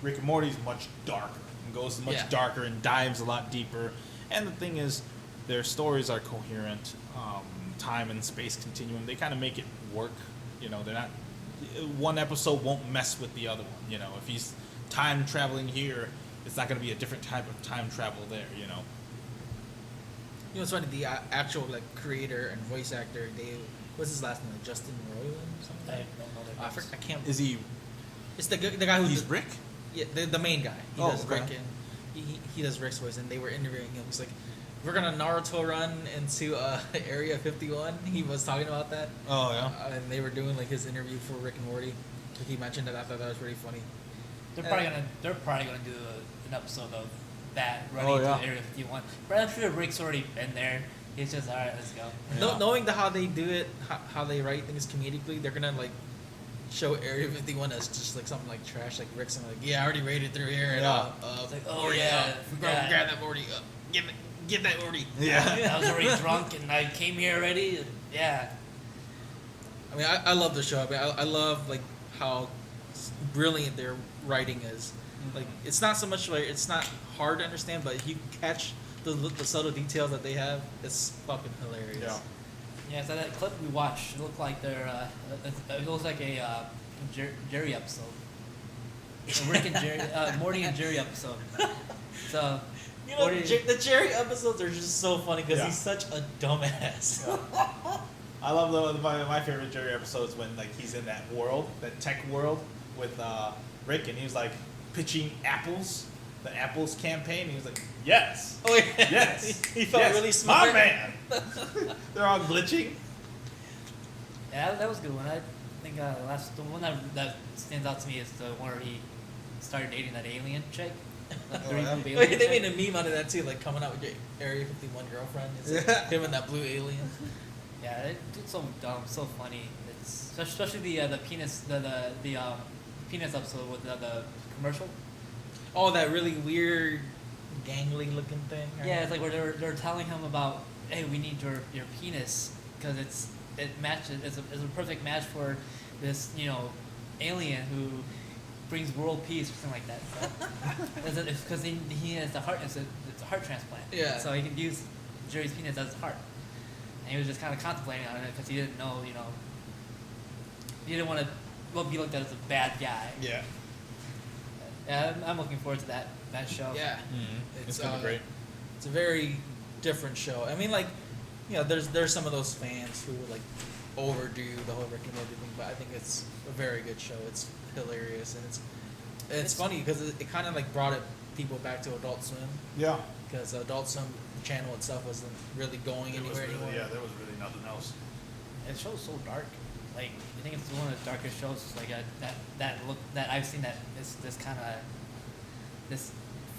Rick and Morty's much darker and goes much Yeah. darker and dives a lot deeper. And the thing is, their stories are coherent. Time and space continuum, they kind of make it work. You know, they're not. One episode won't mess with the other one. You know, if he's time traveling here, it's not going to be a different type of time travel there. You know. You know, it's funny. The actual creator and voice actor, what's his last name? Justin Roiland or something. I don't know their names. I can't. Is he? It's the guy who He's Rick. Yeah, the main guy. He Oh, does okay. Rick and he does Rick's voice, and they were interviewing him. He's like, "We're gonna Naruto run into Area 51." He was talking about that, Oh yeah. and they were doing his interview for Rick and Morty. He mentioned it. I thought that was pretty funny. They're probably gonna do an episode of that running Oh, yeah. to Area 51. But I'm sure Rick's already been there. He's just alright. Let's go. Yeah. Knowing how they do it, how they write things comedically, they're gonna show Area 51 as just something trash. Like Rick's gonna yeah, I already raided through here. And, Yeah. It's like, oh, Morty, yeah, go yeah. grab that Morty. Get that Morty. Yeah. I was already drunk and I came here already. Yeah. I mean, I love the show. I mean, I love how brilliant their writing is. It's not so much it's not hard to understand, but if you catch the subtle details that they have, it's fucking hilarious. Yeah. Yeah, so that clip we watched looked like it looks like a Jerry episode. A Rick and Jerry, Morty and Jerry episode. So, You know, Morty, the Jerry episodes are just so funny because Yeah. he's such a dumbass. I love my favorite Jerry episodes when like he's in that world, that tech world with Rick, and he was like pitching apples, the apples campaign. He was like, yes, Oh yeah. yes, He felt yes, really smart. my man. They're all glitching. Yeah, that was a good one. I think the one that stands out to me is the one where he started dating that alien chick. Like, green Wait, alien they chick. made a meme out of that too, like coming out with your Area 51 girlfriend. It's like Yeah. him and that blue alien. Yeah, it's so dumb, so funny. It's especially the penis the penis episode with the commercial. Oh, that really weird, gangly looking thing. Right? Yeah, it's like where they're telling him about, hey, we need your penis because it matches it's a perfect match for this alien who brings world peace or something like that. Because he has the heart. It's a heart transplant. Yeah. So he can use Jerry's penis as his heart. And he was just kind of contemplating on it because he didn't know, he didn't want to be looked at as a bad guy. Yeah. Yeah, I'm looking forward to that show. Yeah. Mm-hmm. It's gonna be great. It's a very different show. I mean, like, there's some of those fans who like overdo the whole Rick and Morty thing, but I think it's a very good show. It's hilarious and it's funny because it kind of like brought people back to Adult Swim, Yeah. because Adult Swim channel itself wasn't really going anywhere anymore. there was really nothing else. And the show's so dark. Like, I think it's one of the darkest shows. Like that look that I've seen. That this kind of this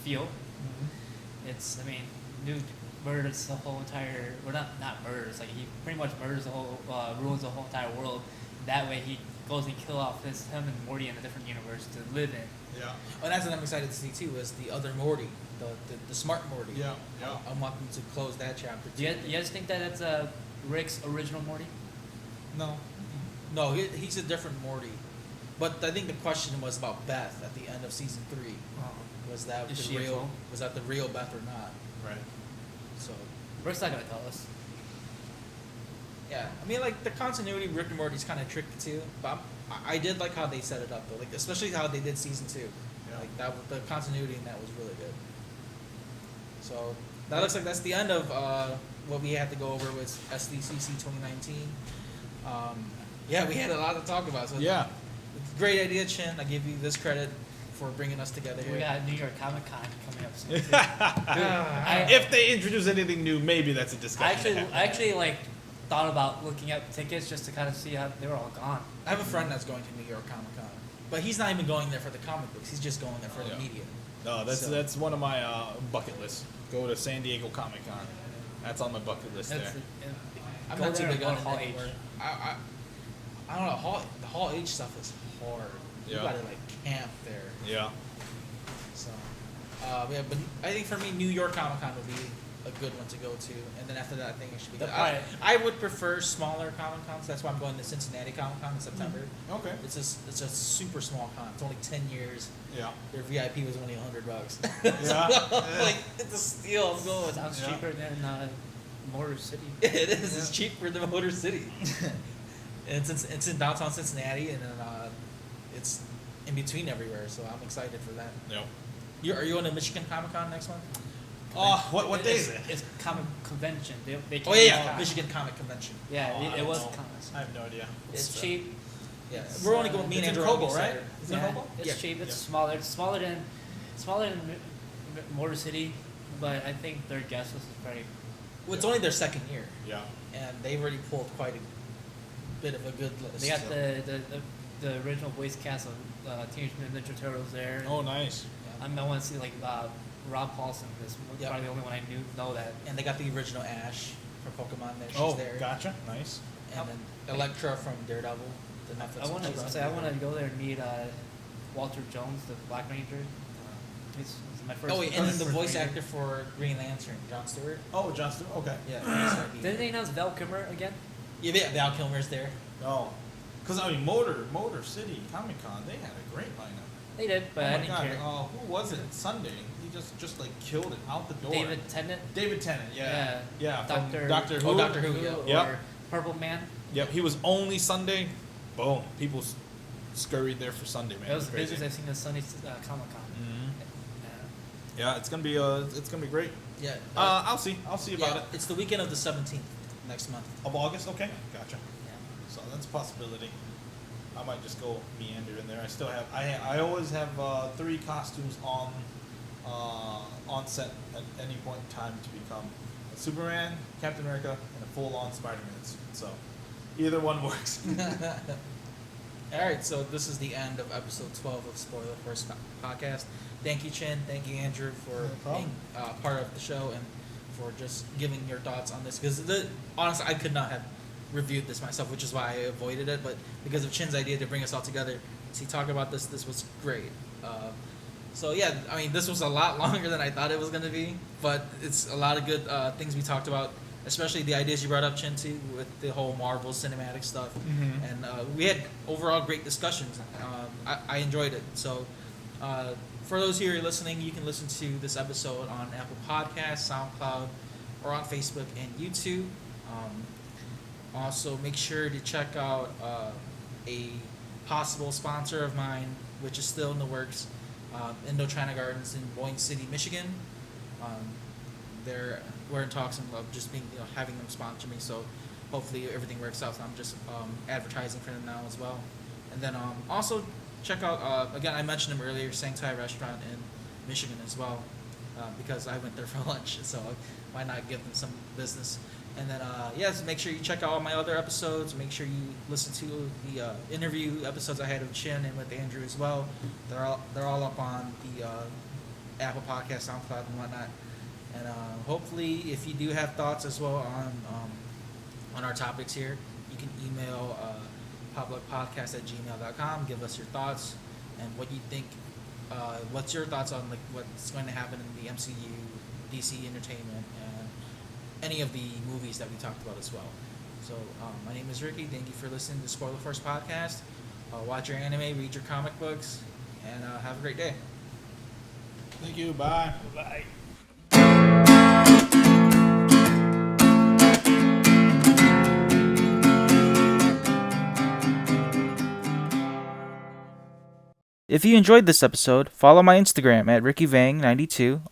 feel. Mm-hmm. It's, I mean, dude murders the whole entire. Well, not murders. Like, he pretty much murders the whole, ruins the whole entire world. That way, he goes and kill off him and Morty in a different universe to live in. Yeah. Oh, that's what I'm excited to see too. Is the other Morty, the smart Morty. Yeah. Yeah. I'm wanting to close that chapter Do too. you guys think that it's Rick's original Morty? No. No, he's a different Morty. But I think the question was about Beth at the end of season 3. Was that Is the she a real? clone? Was that the real Beth or not? Right. So Rick's not gonna tell us. yeah, I mean, like the continuity of Rick and Morty's kind of tricky too. But I did like how they set it up though, like especially how they did season 2. Yeah. Like that, the continuity in that was really good. So that looks like that's the end of what we had to go over with SDCC 2019. Yeah, we had a lot to talk about. So Yeah. great idea, Chin. I give you this credit for bringing us together here. We got New York Comic Con coming up soon. Too. If they introduce anything new, maybe that's a discussion. I actually like thought about looking up tickets just to kind of see how they were all gone. I have a friend that's going to New York Comic Con, but he's not even going there for the comic books. He's just going there for the Yeah. media. No, So- that's one of my bucket lists. Go to San Diego Comic Con. That's on my bucket list That's there. I'm go not too there big and on go it to Hall H. anymore. I don't know. The Hall H stuff is hard. You Yeah. gotta like camp there. Yeah. So, yeah, but I think for me, New York Comic Con would be a good one to go to, and then after that, I think it should be The good. pri- I would prefer smaller Comic Cons. That's why I'm going to Cincinnati Comic Con in September. Okay. It's a super small con. It's only 10 years. Yeah. Their VIP was only $100. Yeah. Like it's a steal. I'm going. Sounds Yeah. cheaper than Motor City. It is. Yeah. It's cheaper than Motor City. And it's in downtown Cincinnati, and then it's in between everywhere. So I'm excited for that. Yep. Are you going to Michigan Comic Con next month? Oh, what day is it? It's comic convention. They Oh came yeah, out- Michigan Comic Convention. Yeah, Oh, I it don't was know. comics. I have no idea. It's It's, cheap. Yeah, It's, we're only going. Me and it's in Andrew are Kobo, excited. right? Is it Yeah, Kobo? it's Yeah. cheap. It's Yeah. smaller. It's smaller than Motor City, but I think their guest list is very. Well, it's only their second year, Yeah. and they've already pulled quite a bit of a good list. They got so- the original voice cast of Teenage Mutant Ninja Turtles there. Oh, nice. yeah. I want to see like Rob Paulson. Is Yep. probably the only one I know that. And they got the original Ash from Pokemon there. She's Oh, there. gotcha. Nice. And then Elektra from Daredevil. The Netflix I want one she's to on. say I want to go there and meet Walter Jones, the Black Ranger. It's my first. Oh wait, and then the first voice Ranger. actor for Green Lantern, Jon Stewart. Oh, Justin. Okay. Yeah, he's gonna be- Didn't they announce Val Kilmer again? yeah, Val Kilmer's there. Oh, because I mean, Motor City Comic Con, they had a great lineup. They did, but oh I my didn't God. care. Who was it? Sunday. He just like killed it out the door. David Tennant. David Tennant. Yeah. Yeah. From Doctor. Doctor Who. Oh, Doctor Who. Yeah. Or Yep. Purple Man. Yep. He was only Sunday. Boom. People scurried there for Sunday, man. That was the crazy. busiest I've seen at Sunday Comic Con. Mhm. Yeah. Yeah, it's gonna be great. Yeah. I'll see about yeah, it. it's the weekend of the 17th. next month. Of August? Okay, gotcha. Yeah. So that's a possibility. I might just go meander in there. I still have. I always have 3 costumes on set at any point in time to become a Superman, Captain America, and a full-on Spider-Man suit. So either one works. All right, so this is the end of episode 12 of Spoiler First Podcast. Thank you, Chin. Thank you, Andrew, for being part of the show and for just giving your thoughts on this. Because honestly, I could not have reviewed this myself, which is why I avoided it. But because of Chin's idea to bring us all together to talk about this was great. So yeah, I mean, this was a lot longer than I thought it was going to be, but it's a lot of good things we talked about, especially the ideas you brought up, Chin, too, with the whole Marvel cinematic stuff. Mm-hmm. And we had overall great discussions. I enjoyed it. So for those here listening, you can listen to this episode on Apple Podcasts, SoundCloud, or on Facebook and YouTube. Also, make sure to check out a possible sponsor of mine, which is still in the works, Indochina Gardens in Boyne City, Michigan. We're in talks of just having them sponsor me, so hopefully everything works out. So I'm just advertising for them now as well. And then also check out, again, I mentioned them earlier, Sangtai Restaurant in Michigan as well, because I went there for lunch, so why not give them some business. And then, so make sure you check out all my other episodes. Make sure you listen to the interview episodes I had with Chin and with Andrew as well. They're all up on the Apple Podcast, SoundCloud, and whatnot. And hopefully, if you do have thoughts as well on our topics here, you can email publicpodcast@gmail.com. Give us your thoughts and what you think. What's your thoughts on what's going to happen in the MCU, DC Entertainment, and any of the movies that we talked about as well. So my name is Ricky. Thank you for listening to Spoiler Force Podcast. Watch your anime, read your comic books, and have a great day. Thank you. Bye. Bye. If you enjoyed this episode, follow my Instagram at RickyVang92,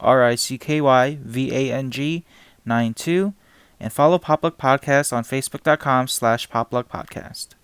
RickyVang92, and follow Popluck Podcast on Facebook.com/PopluckPodcast.